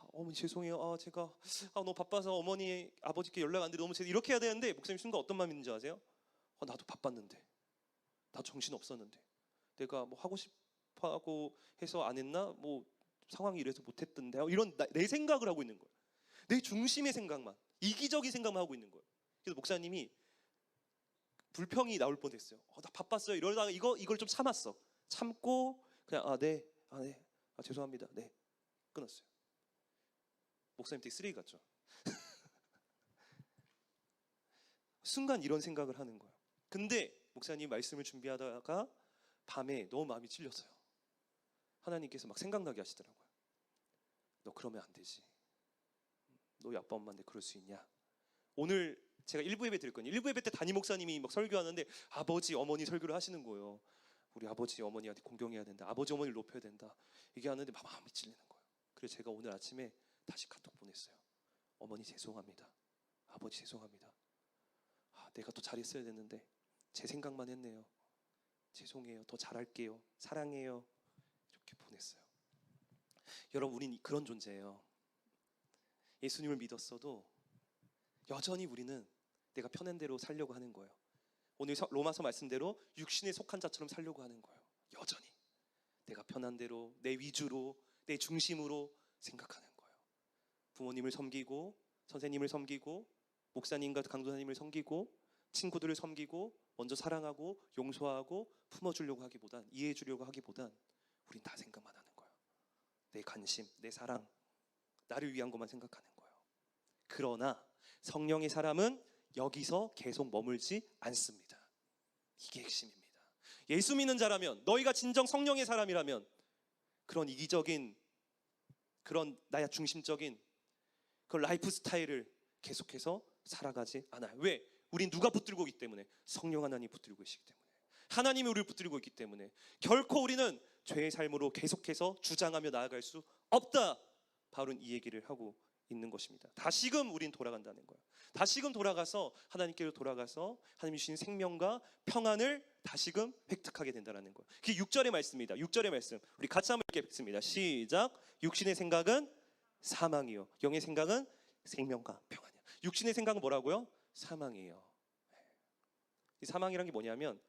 [SPEAKER 3] 어머니 죄송해요. 제가 너무 바빠서 어머니 아버지께 연락 안 드려 너무 이렇게 해야 되는데, 목사님 순간 어떤 마음이 있는지 아세요? 나도 바빴는데, 나도 정신 없었는데, 내가 뭐 하고 싶어하고 해서 안 했나, 뭐 상황이 이래서 못했던데, 이런 내 생각을 하고 있는 거예요. 내 중심의 생각만, 이기적인 생각만 하고 있는 거예요. 그래서 목사님이 불평이 나올 뻔했어요. 나 바빴어요. 이러다가 이걸 좀 참고 그냥 네, 죄송합니다. 네, 끊었어요. 목사님 되게 쓰레기 같죠? 순간 이런 생각을 하는 거예요. 근데 목사님 말씀을 준비하다가 밤에 너무 마음이 찔렸어요. 하나님께서 막 생각나게 하시더라고요. 너 그러면 안 되지. 너희 아빠 엄마인데 그럴 수 있냐. 오늘 제가 1부 예배 드릴 거예요. 1부 예배 때 담임 목사님이 막 설교하는데 아버지 어머니 설교를 하시는 거예요. 우리 아버지 어머니한테 공경해야 된다, 아버지 어머니를 높여야 된다, 이게 하는데 마음이 찔리는 거예요. 그래서 제가 오늘 아침에 다시 카톡 보냈어요. 어머니 죄송합니다. 아버지 죄송합니다. 내가 더 잘했어야 됐는데 제 생각만 했네요. 죄송해요. 더 잘할게요. 사랑해요. 이렇게 보냈어요. 여러분, 우린 그런 존재예요. 예수님을 믿었어도 여전히 우리는 내가 편한 대로 살려고 하는 거예요. 오늘 로마서 말씀대로 육신에 속한 자처럼 살려고 하는 거예요. 여전히 내가 편한 대로, 내 위주로, 내 중심으로 생각하는 거예요. 부모님을 섬기고 선생님을 섬기고 목사님과 강도사님을 섬기고 친구들을 섬기고 먼저 사랑하고 용서하고 품어주려고 하기보단, 이해해주려고 하기보단 우린 나 생각만 하는 거야. 내 관심, 내 사랑, 나를 위한 것만 생각하는 거예요. 그러나 성령의 사람은 여기서 계속 머물지 않습니다. 이게 핵심입니다. 예수 믿는 자라면, 너희가 진정 성령의 사람이라면 그런 이기적인, 그런 나야 중심적인 그런 라이프 스타일을 계속해서 살아가지 않아요. 왜? 우린 누가 붙들고 있기 때문에? 성령 하나님이 붙들고 계시기 때문에. 하나님이 우리를 붙들고 있기 때문에 결코 우리는 죄의 삶으로 계속해서 주장하며 나아갈 수 없다. 바울은 이 얘기를 하고 있는 것입니다. 다시금 우린 돌아간다는 거예요. 다시금 돌아가서 하나님께로 돌아가서 하나님이 주신 생명과 평안을 다시금 획득하게 된다는 거예요. 그게 6절의 말씀입니다. 6절의 말씀 우리 같이 한번 읽겠습니다. 시작. 육신의 생각은 사망이요 영의 생각은 생명과 평안이야. 육신의 생각은 뭐라고요? 사망이에요. 이 사망이란 게 뭐냐면,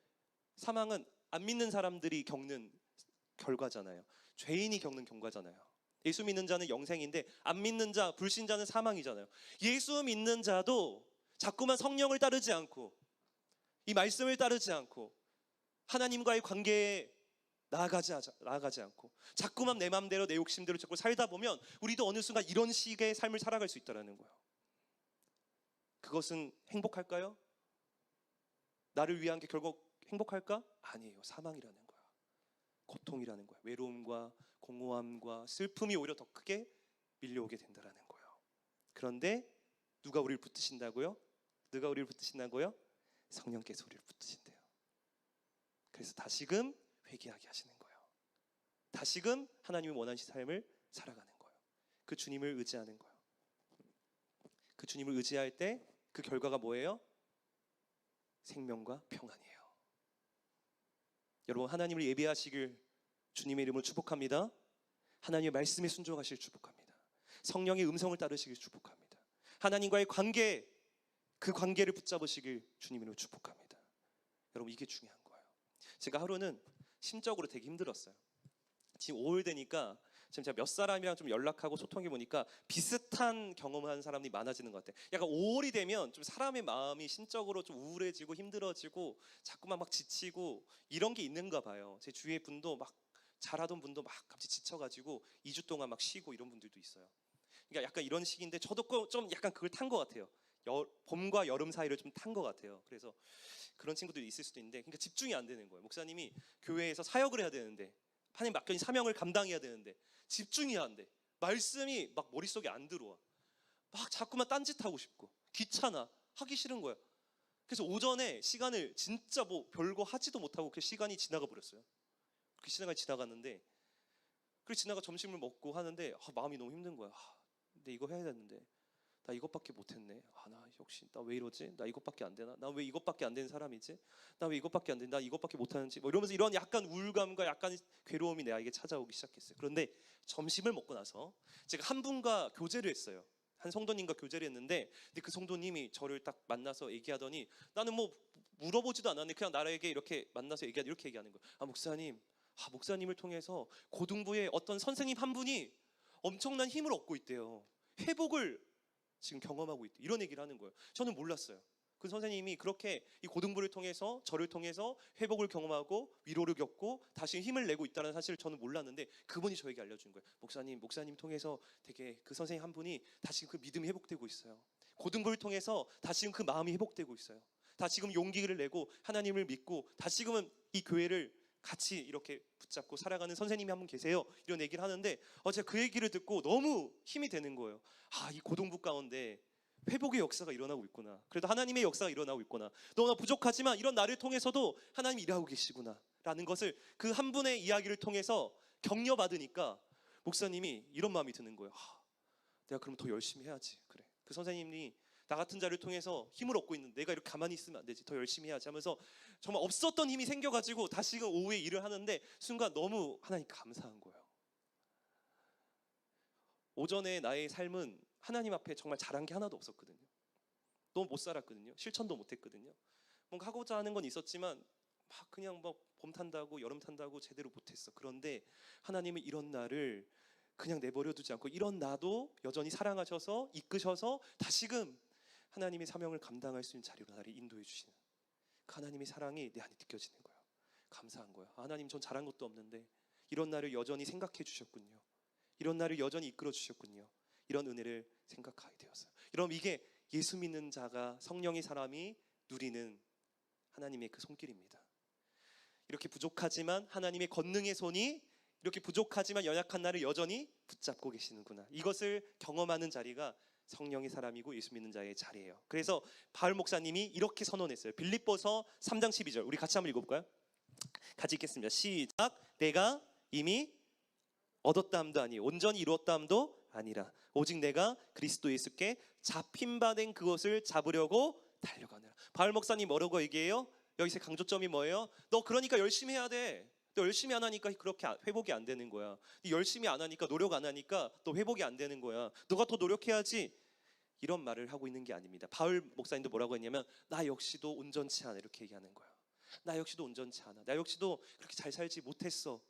[SPEAKER 3] 사망은 안 믿는 사람들이 겪는 결과잖아요. 죄인이 겪는 결과잖아요. 예수 믿는 자는 영생인데 안 믿는 자, 불신자는 사망이잖아요. 예수 믿는 자도 자꾸만 성령을 따르지 않고 이 말씀을 따르지 않고 하나님과의 관계에 나아가지 않고 자꾸만 내 마음대로 내 욕심대로 자꾸 살다 보면 우리도 어느 순간 이런 식의 삶을 살아갈 수 있다는 거예요. 그것은 행복할까요? 나를 위한 게 결국 행복할까? 아니에요. 사망이라는 거야. 고통이라는 거야. 외로움과 공허함과 슬픔이 오히려 더 크게 밀려오게 된다는 거예요. 그런데 누가 우리를 붙드신다고요? 누가 우리를 붙드신다고요? 성령께서 우리를 붙드신대요. 그래서 다시금 회개하게 하시는 거예요. 다시금 하나님이 원하시는 삶을 살아가는 거예요. 그 주님을 의지하는 거예요. 그 주님을 의지할 때 그 결과가 뭐예요? 생명과 평안이에요. 여러분, 하나님을 예배하시길 주님의 이름으로 축복합니다. 하나님의 말씀에 순종하시길 축복합니다. 성령의 음성을 따르시길 축복합니다. 하나님과의 관계, 그 관계를 붙잡으시길 주님으로 축복합니다. 여러분, 이게 중요한 거예요. 제가 하루는 심적으로 되게 힘들었어요. 지금 5월 되니까 지금 제가 몇 사람이랑 좀 연락하고 소통해 보니까 비슷한 경험을 하는 사람이 많아지는 것 같아요. 약간 5월이 되면 좀 사람의 마음이 심적으로 좀 우울해지고 힘들어지고 자꾸만 막 지치고 이런 게 있는가 봐요. 제 주위의 분도 막 잘하던 분도 막 갑자기 지쳐가지고 2주 동안 막 쉬고 이런 분들도 있어요. 그러니까 약간 이런 시기인데 저도 좀 약간 그걸 탄 것 같아요. 봄과 여름 사이를 좀 탄 것 같아요. 그래서 그런 친구들이 있을 수도 있는데, 그러니까 집중이 안 되는 거예요. 목사님이 교회에서 사역을 해야 되는데, 하나님 맡겨진 사명을 감당해야 되는데 집중이 안 돼. 말씀이 막 머릿속에 안 들어와. 막 자꾸만 딴짓하고 싶고 귀찮아. 하기 싫은 거야. 그래서 오전에 시간을 진짜 뭐 별거 하지도 못하고 그 시간이 지나가 버렸어요. 그 시간이 지나갔는데, 그리고 지나가 점심을 먹고 하는데 마음이 너무 힘든 거야. 근데 이거 해야 되는데 나 이것밖에 못했네. 나 역시 나 왜 이러지? 나 이것밖에 안 되나? 나 왜 이것밖에 안 되는 사람이지? 나 왜 이것밖에 안 되나? 나 이것밖에 못하는지? 뭐 이러면서 이런 약간 우울감과 약간 괴로움이 내에게 찾아오기 시작했어요. 그런데 점심을 먹고 나서 제가 한 분과 교제를 했어요. 한 성도님과 교제를 했는데, 근데 그 성도님이 저를 딱 만나서 얘기하더니, 나는 뭐 물어보지도 않았는데 그냥 나에게 이렇게 만나서 이렇게 얘기하는 거예요. 목사님을 통해서 고등부의 어떤 선생님 한 분이 엄청난 힘을 얻고 있대요. 회복을 지금 경험하고 있대. 이런 얘기를 하는 거예요. 저는 몰랐어요. 그 선생님이 그렇게 이 고등부를 통해서 저를 통해서 회복을 경험하고 위로를 겪고 다시 힘을 내고 있다는 사실을 저는 몰랐는데, 그분이 저에게 알려준 거예요. 목사님 통해서 되게 그 선생님 한 분이 다시 그 믿음이 회복되고 있어요. 고등부를 통해서 다시금 그 마음이 회복되고 있어요. 다시금 용기를 내고 하나님을 믿고 다시금은 이 교회를 같이 이렇게 붙잡고 살아가는 선생님이 한 분 계세요. 이런 얘기를 하는데 제가 그 얘기를 듣고 너무 힘이 되는 거예요. 이 고등부 가운데 회복의 역사가 일어나고 있구나. 그래도 하나님의 역사가 일어나고 있구나. 너무나 부족하지만 이런 나를 통해서도 하나님이 일하고 계시구나 라는 것을 그 한 분의 이야기를 통해서 격려받으니까 목사님이 이런 마음이 드는 거예요. 내가 그럼 더 열심히 해야지. 그래. 그 선생님이 나 같은 자를 통해서 힘을 얻고 있는데 내가 이렇게 가만히 있으면 안 되지. 더 열심히 해야지 하면서 정말 없었던 힘이 생겨가지고 다시금 오후에 일을 하는데 순간 너무 하나님 감사한 거예요. 오전에 나의 삶은 하나님 앞에 정말 잘한 게 하나도 없었거든요. 너무 못 살았거든요. 실천도 못 했거든요. 뭔가 하고자 하는 건 있었지만 막 그냥 뭐 봄 탄다고 여름 탄다고 제대로 못했어. 그런데 하나님은 이런 나를 그냥 내버려 두지 않고 이런 나도 여전히 사랑하셔서 이끄셔서 다시금 하나님의 사명을 감당할 수 있는 자리로 나를 인도해 주시는 그 하나님의 사랑이 내 안에 느껴지는 거예요. 감사한 거예요. 하나님, 전 잘한 것도 없는데 이런 나를 여전히 생각해 주셨군요. 이런 나를 여전히 이끌어 주셨군요. 이런 은혜를 생각하게 되었어요. 여러분, 이게 예수 믿는 자가, 성령의 사람이 누리는 하나님의 그 손길입니다. 이렇게 부족하지만 하나님의 권능의 손이 이렇게 부족하지만 연약한 나를 여전히 붙잡고 계시는구나. 이것을 경험하는 자리가 성령의 사람이고 예수 믿는 자의 자리예요. 그래서 바울 목사님이 이렇게 선언했어요. 빌립보서 3장 12절. 우리 같이 한번 읽어볼까요? 같이 읽겠습니다. 시작. 내가 이미 얻었다함도 아니요 온전히 이루었다함도 아니라 오직 내가 그리스도 예수께 잡힌바된 그것을 잡으려고 달려가느라. 바울 목사님 뭐라고 얘기해요? 여기서 강조점이 뭐예요? 너 그러니까 열심히 해야 돼. 너 열심히 안 하니까 그렇게 회복이 안 되는 거야. 열심히 안 하니까, 노력 안 하니까 또 회복이 안 되는 거야. 너가 더 노력해야지. 이런 말을 하고 있는 게 아닙니다. 바울 목사님도 뭐라고 했냐면 나 역시도 온전치 않아, 이렇게 얘기하는 거야. 나 역시도 온전치 않아. 나 역시도 그렇게 잘 살지 못했어.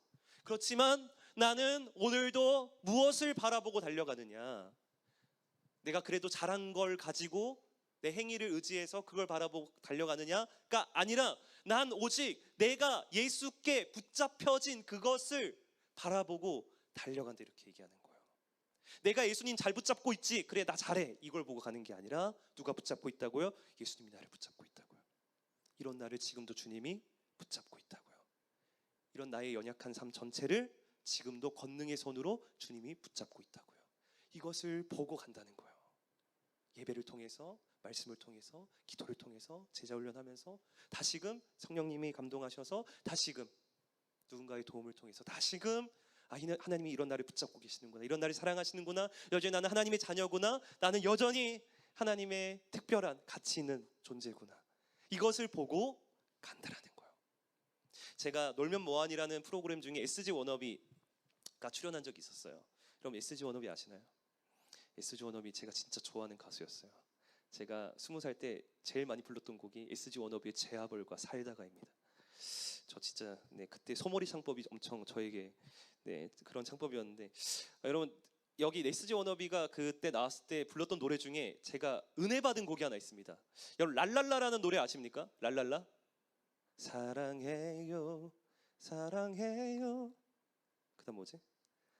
[SPEAKER 3] 그렇지만 나는 오늘도 무엇을 바라보고 달려가느냐? 내가 그래도 잘한 걸 가지고 내 행위를 의지해서 그걸 바라보고 달려가느냐가 아니라 난 오직 내가 예수께 붙잡혀진 그것을 바라보고 달려간다, 이렇게 얘기하는 거예요. 내가 예수님 잘 붙잡고 있지, 그래 나 잘해, 이걸 보고 가는 게 아니라 누가 붙잡고 있다고요? 예수님이 나를 붙잡고 있다고요. 이런 나를 지금도 주님이 붙잡고 있다고요. 이런 나의 연약한 삶 전체를 지금도 권능의 손으로 주님이 붙잡고 있다고요. 이것을 보고 간다는 거예요. 예배를 통해서, 말씀을 통해서, 기도를 통해서, 제자 훈련하면서 다시금 성령님이 감동하셔서 다시금 누군가의 도움을 통해서 다시금 하나님이 이런 나를 붙잡고 계시는구나, 이런 나를 사랑하시는구나, 여전히 나는 하나님의 자녀구나, 나는 여전히 하나님의 특별한 가치 있는 존재구나, 이것을 보고 간다라는 거예요. 제가 놀면 뭐하니라는 프로그램 중에 SG 워너비가 출연한 적이 있었어요. 여러분 SG 워너비 아시나요? SG 워너비 제가 진짜 좋아하는 가수였어요. 제가 20살 때 제일 많이 불렀던 곡이 SG 워너비의 제아벌과 살다가입니다. 저 진짜 그때 소머리 창법이 엄청 저에게 그런 창법이었는데, 여러분 여기 SG 워너비가 그때 나왔을 때 불렀던 노래 중에 제가 은혜 받은 곡이 하나 있습니다. 여러분 랄랄라라는 노래 아십니까? 랄랄라. 사랑해요 사랑해요, 그다음 뭐지?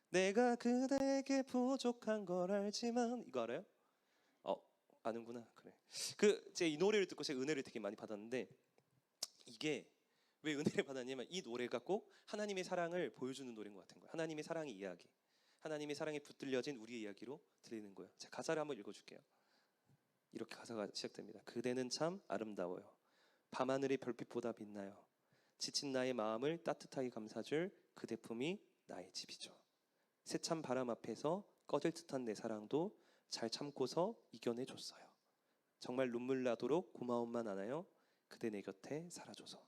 [SPEAKER 3] 내가 그대에게 부족한 걸 알지만, 이거 알아요? 아는구나. 그래. 제 이 노래를 듣고 제가 은혜를 되게 많이 받았는데, 이게 왜 은혜를 받았냐면 이 노래가 꼭 하나님의 사랑을 보여주는 노래인 것 같은 거예요. 하나님의 사랑의 이야기, 하나님의 사랑에 붙들려진 우리의 이야기로 들리는 거예요. 제가 가사를 한번 읽어줄게요. 이렇게 가사가 시작됩니다. 그대는 참 아름다워요. 밤하늘의 별빛보다 빛나요. 지친 나의 마음을 따뜻하게 감싸줄 그대 품이 나의 집이죠. 새찬 바람 앞에서 꺼질 듯한 내 사랑도 잘 참고서 이겨내줬어요. 정말 눈물 나도록 고마움만 하나요? 그대 내 곁에 살아줘서.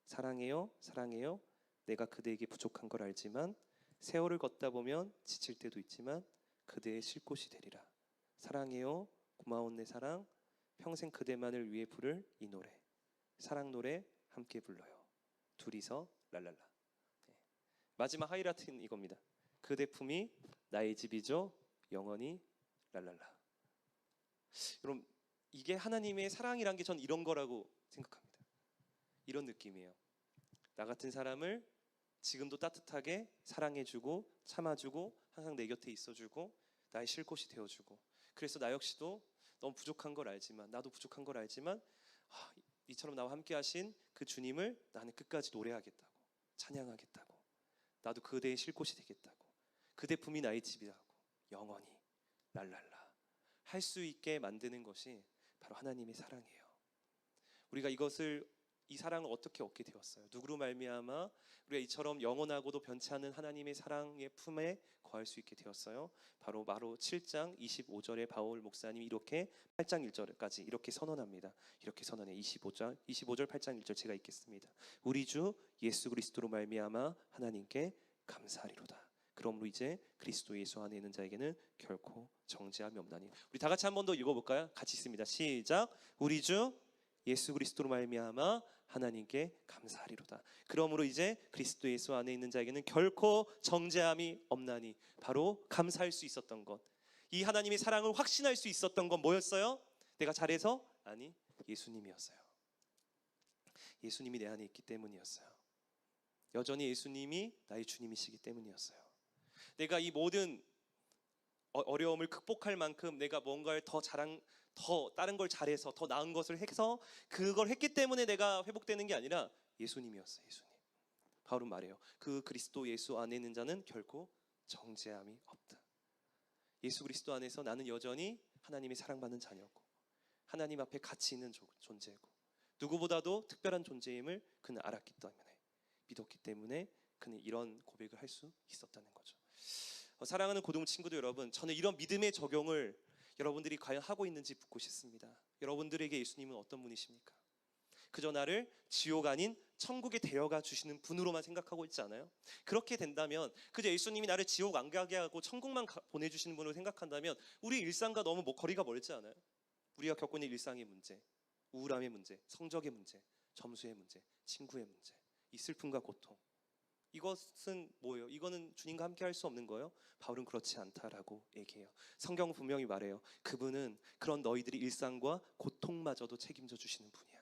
[SPEAKER 3] 사랑해요 사랑해요, 내가 그대에게 부족한 걸 알지만 세월을 걷다 보면 지칠 때도 있지만 그대의 쉴 곳이 되리라. 사랑해요 고마운 내 사랑, 평생 그대만을 위해 부를 이 노래, 사랑 노래 함께 불러요. 둘이서 랄랄라. 마지막 하이라이트는 이겁니다. 그대 품이 나의 집이죠, 영원히 랄랄라. 여러분 이게 하나님의 사랑이란 게 전 이런 거라고 생각합니다. 이런 느낌이에요. 나 같은 사람을 지금도 따뜻하게 사랑해주고 참아주고 항상 내 곁에 있어주고 나의 쉴 곳이 되어주고, 그래서 나 역시도 너무 부족한 걸 알지만, 나도 부족한 걸 알지만 이처럼 나와 함께 하신 그 주님을 나는 끝까지 노래하겠다고, 찬양하겠다고, 나도 그대의 쉴 곳이 되겠다고, 그대 품이 나의 집이라고, 영원히 랄랄라 할 수 있게 만드는 것이 바로 하나님의 사랑이에요. 우리가 이 사랑을 어떻게 얻게 되었어요? 누구로 말미암아 우리가 이처럼 영원하고도 변치 않는 하나님의 사랑의 품에 거할 수 있게 되었어요? 바로 7장 25절에 바울 목사님이 이렇게 8장 1절까지 이렇게 선언합니다. 이렇게 선언해. 25절 8장 1절 제가 읽겠습니다. 우리 주 예수 그리스도로 말미암아 하나님께 감사하리로다. 그러므로 이제 그리스도 예수 안에 있는 자에게는 결코 정죄함이 없나니. 우리 다 같이 한 번 더 읽어볼까요? 같이 있습니다. 시작. 우리 주 예수 그리스도로 말미암아 하나님께 감사하리로다. 그러므로 이제 그리스도 예수 안에 있는 자에게는 결코 정죄함이 없나니. 바로 감사할 수 있었던 것, 이 하나님의 사랑을 확신할 수 있었던 건 뭐였어요? 내가 잘해서? 아니, 예수님이었어요. 예수님이 내 안에 있기 때문이었어요. 여전히 예수님이 나의 주님이시기 때문이었어요. 내가 이 모든 어려움을 극복할 만큼 내가 뭔가를 더 다른 걸 잘해서 더 나은 것을 해서 그걸 했기 때문에 내가 회복되는 게 아니라 예수님이었어요. 예수님. 바울은 말해요. 그 그리스도 예수 안에 있는 자는 결코 정죄함이 없다. 예수 그리스도 안에서 나는 여전히 하나님의 사랑받는 자녀고 하나님 앞에 가치 있는 존재고 누구보다도 특별한 존재임을 그는 알았기 때문에 믿었기 때문에 그는 이런 고백을 할 수 있었다는 거죠. 사랑하는 고등 친구들 여러분, 저는 이런 믿음의 적용을 여러분들이 과연 하고 있는지 묻고 싶습니다. 여러분들에게 예수님은 어떤 분이십니까? 그저 나를 지옥 아닌 천국에 데려가 주시는 분으로만 생각하고 있지 않아요? 그렇게 된다면 그저 예수님이 나를 지옥 안 가게 하고 천국만 보내주시는 분으로 생각한다면 우리 일상과 너무 거리가 멀지 않아요? 우리가 겪고 있는 일상의 문제, 우울함의 문제, 성적의 문제, 점수의 문제, 친구의 문제, 이 슬픔과 고통, 이것은 뭐예요? 이거는 주님과 함께 할 수 없는 거예요? 바울은 그렇지 않다라고 얘기해요. 성경은 분명히 말해요. 그분은 그런 너희들의 일상과 고통마저도 책임져 주시는 분이야.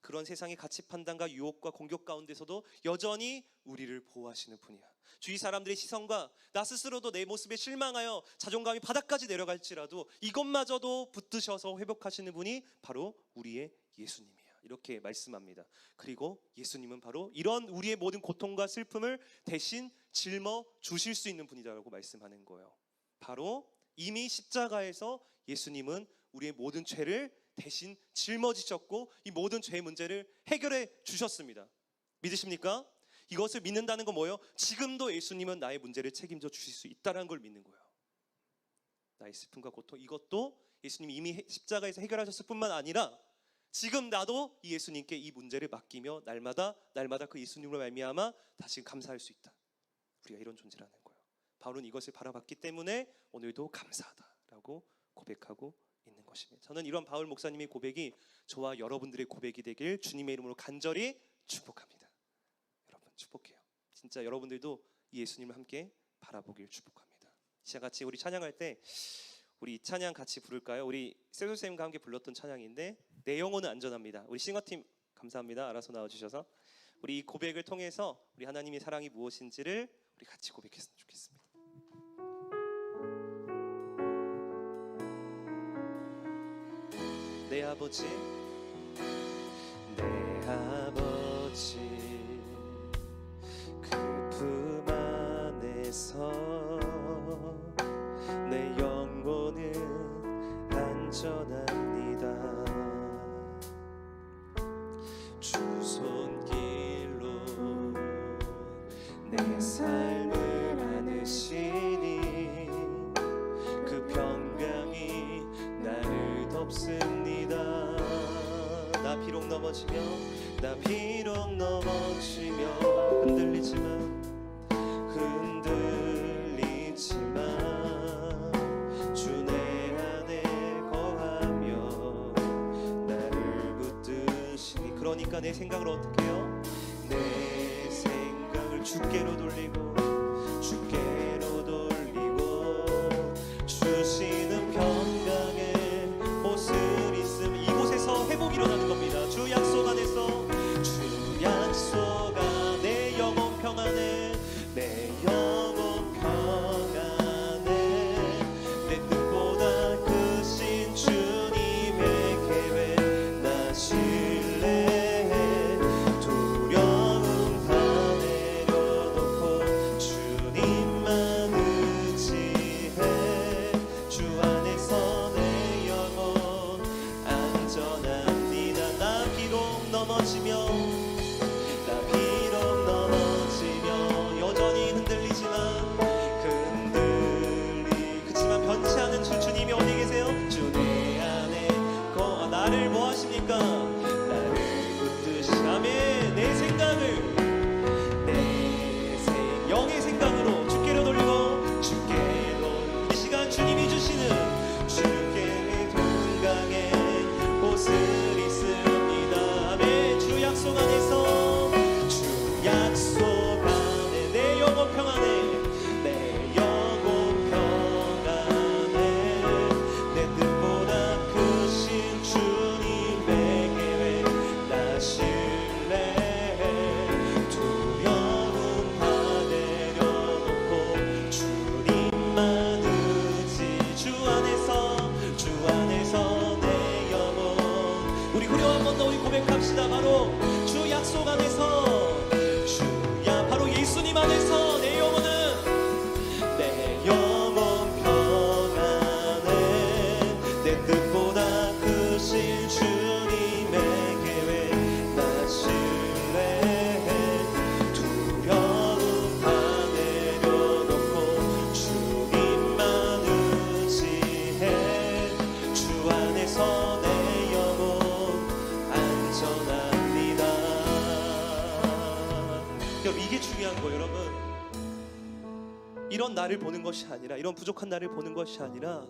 [SPEAKER 3] 그런 세상의 가치 판단과 유혹과 공격 가운데서도 여전히 우리를 보호하시는 분이야. 주위 사람들의 시선과 나 스스로도 내 모습에 실망하여 자존감이 바닥까지 내려갈지라도 이것마저도 붙드셔서 회복하시는 분이 바로 우리의 예수님이야. 이렇게 말씀합니다. 그리고 예수님은 바로 이런 우리의 모든 고통과 슬픔을 대신 짊어 주실 수 있는 분이라고 말씀하는 거예요. 바로 이미 십자가에서 예수님은 우리의 모든 죄를 대신 짊어지셨고 이 모든 죄의 문제를 해결해 주셨습니다. 믿으십니까? 이것을 믿는다는 건 뭐예요? 지금도 예수님은 나의 문제를 책임져 주실 수 있다는 걸 믿는 거예요. 나의 슬픔과 고통, 이것도 예수님이 이미 십자가에서 해결하셨을 뿐만 아니라 지금 나도 이 예수님께 이 문제를 맡기며 날마다 그 예수님으로 말미암아 다시 감사할 수 있다. 우리가 이런 존재라는 거예요. 바울은 이것을 바라봤기 때문에 오늘도 감사하다라고 고백하고 있는 것입니다. 저는 이런 바울 목사님의 고백이 저와 여러분들의 고백이 되길 주님의 이름으로 간절히 축복합니다. 여러분 축복해요. 진짜 여러분들도 이 예수님을 함께 바라보길 축복합니다. 시작 같이 우리 찬양할 때 우리 이 찬양 같이 부를까요? 우리 세돌 쌤과 함께 불렀던 찬양인데 내 영혼은 안전합니다. 우리 싱어팀 감사합니다. 알아서 나와주셔서 우리 이 고백을 통해서 우리 하나님의 사랑이 무엇인지를 우리 같이 고백했으면 좋겠습니다. 내 아버지, 내 아버지, 그 품 안에서 내 영혼은 안전합니다. 주 손길로 내 삶을 안으시니 그 평강이 나를 덮습니다. 나 비록 넘어지며 흔들리지만 주 내 안에 거하며 나를 붙드시니 그러니까 내 생각을 어떻게 해요? 내 생각을 주께로 돌리고 주시는 평강의 옷을 있음. 이곳에서 회복이 일어나는 겁니다. 주 약속 안에서 주 약속 안에 영혼 평안에 내 영혼 평안에 내 뜻보다 크신 주님의 계획 나 신뢰해 두려움 다 내려놓고 주님만 의지해 주 안에서 내 영혼 안전합니다. 나 비록 넘어지며 여전히 흔들리지만 그치만 변치 않은 주님이 어디 계세요? 주 내 안에 나를 뭐 하십니까? 나를 붙드시라며 내 생각을 영의 생각으로 주께로 돌리고 이 시간 주님이 주시는 주께 동강에 옷을 있습니다. 아멘. 주 약속 내 뜻보다 크신 주님의 계획 나 신뢰해 두려움 다 내려놓고 주님만 의지해 주 안에서 내 영혼 안전합니다. 여러분 이게 중요한 거예요. 여러분 이런 나를 보는 것이 아니라 이런 부족한 나를 보는 것이 아니라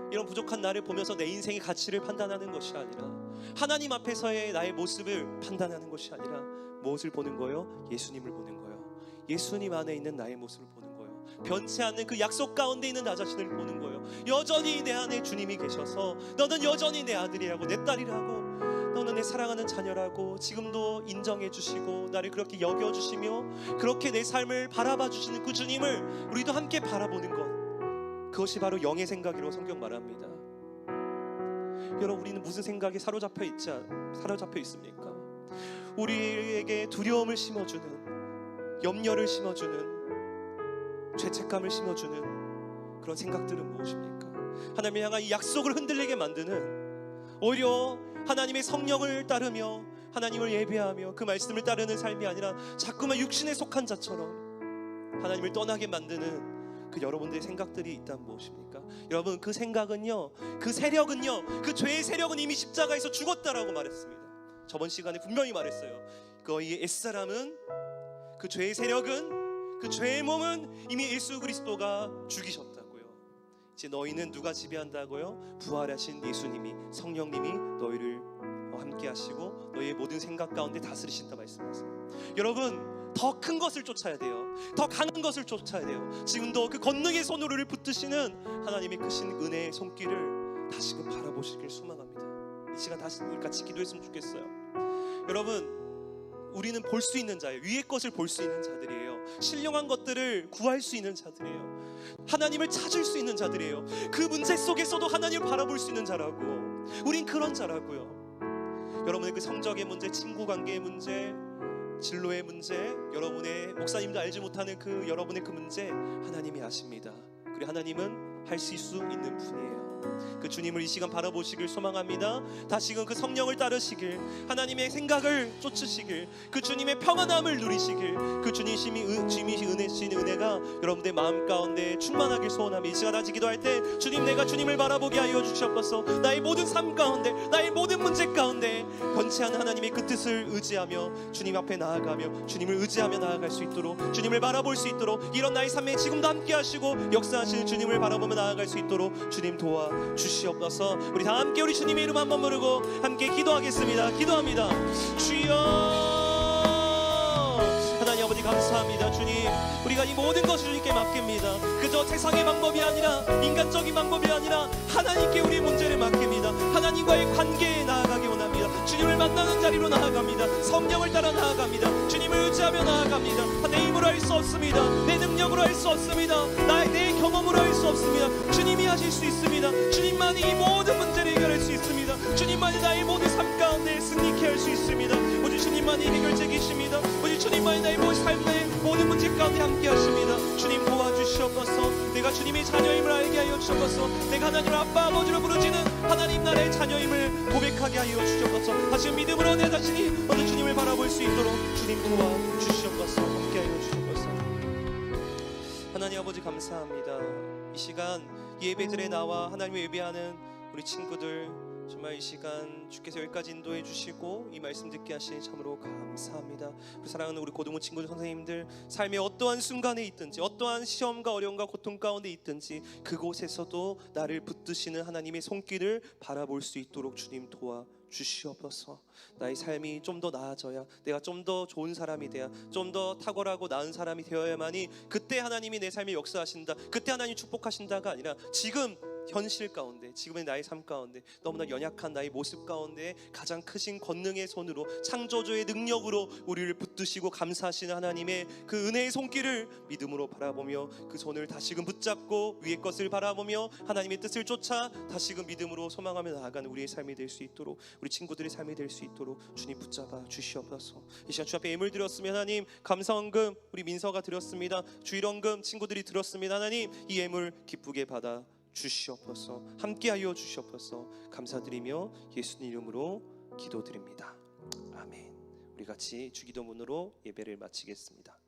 [SPEAKER 3] 이런 부족한 나를 보면서 내 인생의 가치를 판단하는 것이 아니라 하나님 앞에서의 나의 모습을 판단하는 것이 아니라 무엇을 보는 거예요? 예수님을 보는 거예요. 예수님 안에 있는 나의 모습을 보는 거예요. 변치 않는 그 약속 가운데 있는 나 자신을 보는 거예요. 여전히 내 안에 주님이 계셔서 너는 여전히 내 아들이라고 내 딸이라고 너는 내 사랑하는 자녀라고 지금도 인정해 주시고 나를 그렇게 여겨주시며 그렇게 내 삶을 바라봐 주시는 그 주님을 우리도 함께 바라보는 것, 그것이 바로 영의 생각이라고 성경 말합니다. 여러분 우리는 무슨 생각에 사로잡혀 있습니까? 우리에게 두려움을 심어주는, 염려를 심어주는, 죄책감을 심어주는 그런 생각들은 무엇입니까? 하나님을 향한 이 약속을 흔들리게 만드는, 오히려 하나님의 성령을 따르며 하나님을 예배하며 그 말씀을 따르는 삶이 아니라 자꾸만 육신에 속한 자처럼 하나님을 떠나게 만드는 그 여러분들의 생각들이 있다면 무엇입니까? 여러분 그 생각은요, 그 세력은요, 그 죄의 세력은 이미 십자가에서 죽었다라고 말했습니다. 저번 시간에 분명히 말했어요. 그의 옛사람은, 그 죄의 세력은, 그 죄의 몸은 이미 예수 그리스도가 죽이셨다고요. 이제 너희는 누가 지배한다고요? 부활하신 예수님이, 성령님이 너희를 함께 하시고 너희의 모든 생각 가운데 다스리신다 말씀하세요. 여러분 더 큰 것을 쫓아야 돼요. 더 강한 것을 쫓아야 돼요. 지금도 그 권능의 손으로를 붙드시는 하나님의 크신 은혜의 손길을 다시금 바라보시길 소망합니다. 이 시간 다시 우리 같이 기도했으면 좋겠어요. 여러분 우리는 볼 수 있는 자예요. 위의 것을 볼 수 있는 자들이에요. 신령한 것들을 구할 수 있는 자들이에요. 하나님을 찾을 수 있는 자들이에요. 그 문제 속에서도 하나님을 바라볼 수 있는 자라고, 우린 그런 자라고요. 여러분의 그 성적의 문제, 친구 관계의 문제, 진로의 문제, 여러분의 목사님도 알지 못하는 그 여러분의 그 문제 하나님이 아십니다. 그리고 하나님은 하실 수 있는 분이에요. 그 주님을 이 시간 바라보시길 소망합니다. 다시금 그 성령을 따르시길, 하나님의 생각을 쫓으시길, 그 주님의 평안함을 누리시길, 그 주님이 은혜신 은혜가 여러분의 마음 가운데 충만하길 소원하며 이 시간 다시 기도할 때 주님, 내가 주님을 바라보게 하여 주시옵소서. 나의 모든 삶 가운데, 나의 모든 문제 가운데 변치 않는 하나님의 그 뜻을 의지하며 주님 앞에 나아가며 주님을 의지하며 나아갈 수 있도록, 주님을 바라볼 수 있도록, 이런 나의 삶에 지금도 함께 하시고 역사하시는 주님을 바라보며 나아갈 수 있도록 주님 도와 주시옵소서. 우리 다 함께 우리 주님의 이름 한번 부르고 함께 기도하겠습니다. 기도합니다. 주여, 하나님 아버지 감사합니다. 주님, 우리가 이 모든 것을 주님께 맡깁니다. 그저 세상의 방법이 아니라, 인간적인 방법이 아니라 하나님께 우리의 문제를 맡깁니다. 하나님과의 관계에 나아가기 원합니다. 주님을 만나는 자리로 나아갑니다. 성령을 따라 나아갑니다. 주님을 의지하며 나아갑니다. 내 힘으로 할 수 없습니다. 내 능력으로 할 수 없습니다. 내 경험으로 할 수 없습니다. 주님이 하실 수 있습니다. 주님만이 이 모든 문제를 해결할 수 있습니다. 주님만이 나의 모든 삶 가운데 승리케 할 수 있습니다. 오직 주님만이 해결책이십니다. 오직 주님만이 나의 모든 삶의 모든 문제 가운데 함께 하십니다. 주님 도와주시옵소서. 내가 주님의 자녀임을 알게 하여 주옵소서. 내가 하나님을 아빠 아버지로 부르지는 하나님 나라의 자녀임을 고백하게 하여 주옵소서. 다시 믿음으로 내 자신이 어느 주님을 바라볼 수 있도록 주님 도와주시옵소서. 함께 하여 주옵소서. 하나님 아버지 감사합니다. 이 시간 예배들에 나와 하나님을 예배하는 우리 친구들, 정말 이 시간 주께서 여기까지 인도해 주시고 이 말씀 듣게 하시니 참으로 감사합니다. 사랑하는 우리 고등부 친구들, 선생님들, 삶의 어떠한 순간에 있든지, 어떠한 시험과 어려움과 고통 가운데 있든지 그곳에서도 나를 붙드시는 하나님의 손길을 바라볼 수 있도록 주님 도와 주시옵소서. 나의 삶이 좀 더 나아져야, 내가 좀 더 좋은 사람이 돼야, 좀 더 탁월하고 나은 사람이 되어야만이 그때 하나님이 내 삶에 역사하신다, 그때 하나님 축복하신다가 아니라 지금 현실 가운데, 지금의 나의 삶 가운데, 너무나 연약한 나의 모습 가운데 가장 크신 권능의 손으로, 창조주의 능력으로 우리를 붙드시고 감사하시는 하나님의 그 은혜의 손길을 믿음으로 바라보며 그 손을 다시금 붙잡고 위의 것을 바라보며 하나님의 뜻을 쫓아 다시금 믿음으로 소망하며 나아가는 우리의 삶이 될 수 있도록, 우리 친구들의 삶이 될 수 있도록 주님 붙잡아 주시옵소서. 이 시간 주 앞에 예물 드렸으면 하나님, 감사헌금 우리 민서가 드렸습니다. 주일헌금 친구들이 드렸습니다. 하나님 이 예물 기쁘게 받아 주시옵소서. 함께하여 주시옵소서. 감사드리며 예수님 이름으로 기도드립니다. 아멘. 우리 같이 주기도문으로 예배를 마치겠습니다.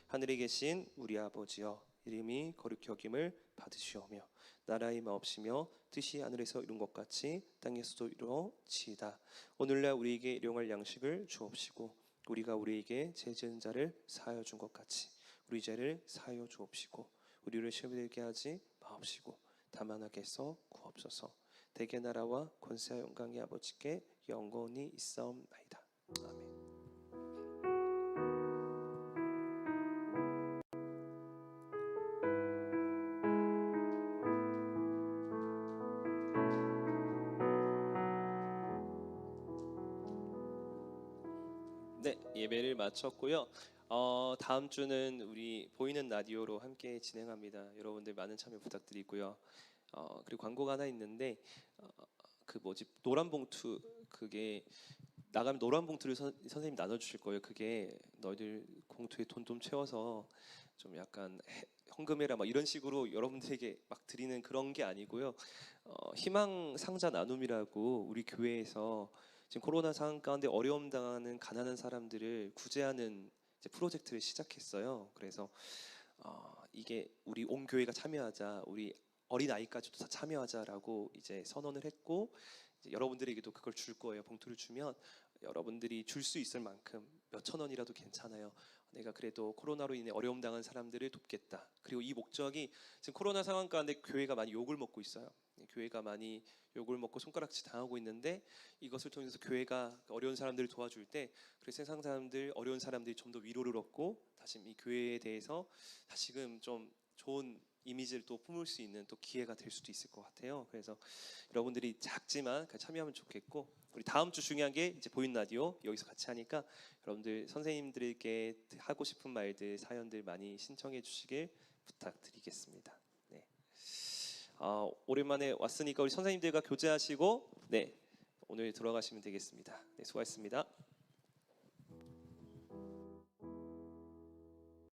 [SPEAKER 3] 하늘에 계신 우리 아버지여, 이름이 거룩히 여김을 받으시오며 나라의 마옵시며 뜻이 하늘에서 이룬 것 같이 땅에서도 이루어지이다. 오늘날 우리에게 일용할 양식을 주옵시고 우리가 우리에게 죄 지은 자를 사하여 준 것 같이 우리 죄를 사하여 주옵시고 우리를 시험에 들게 하지 마옵시고 다만 악에서 구하옵소서. 대개 나라와 권세와 영광이 아버지께 영원히 있사옵나이다. 아멘. 네, 예배를 마쳤고요. 다음 주는 우리 보이는 라디오로 함께 진행합니다. 여러분들 많은 참여 부탁드리고요. 그리고 광고가 하나 있는데 그 뭐지 노란 봉투 그게 나가면 노란 봉투를 선생님 나눠주실 거예요. 그게 너희들 봉투에 돈 좀 채워서 좀 약간 헌금해라 막 이런 식으로 여러분들에게 막 드리는 그런 게 아니고요. 희망 상자 나눔이라고 우리 교회에서 지금 코로나 상황 가운데 어려움 당하는 가난한 사람들을 구제하는 이제 프로젝트를 시작했어요. 그래서 이게 우리 온 교회가 참여하자, 우리 어린 아이까지도 다 참여하자라고 이제 선언을 했고 이제 여러분들에게도 그걸 줄 거예요. 봉투를 주면 여러분들이 줄 수 있을 만큼 몇천 원이라도 괜찮아요. 내가 그래도 코로나로 인해 어려움 당한 사람들을 돕겠다. 그리고 이 목적이 지금 코로나 상황 가운데 교회가 많이 욕을 먹고 있어요. 교회가 많이 욕을 먹고 손가락질 당하고 있는데 이것을 통해서 교회가 어려운 사람들을 도와줄 때 그래서 세상 사람들 어려운 사람들이 좀 더 위로를 얻고 다시 이 교회에 대해서 다시금 좀 좋은 이미지를 또 품을 수 있는 또 기회가 될 수도 있을 것 같아요. 그래서 여러분들이 작지만 참여하면 좋겠고 우리 다음 주 중요한 게 이제 보이는 라디오 여기서 같이 하니까 여러분들 선생님들께 하고 싶은 말들 사연들 많이 신청해 주시길 부탁드리겠습니다. 네. 오랜만에 왔으니까 우리 선생님들과 교제하시고 네 오늘 들어가시면 되겠습니다. 네, 수고하셨습니다.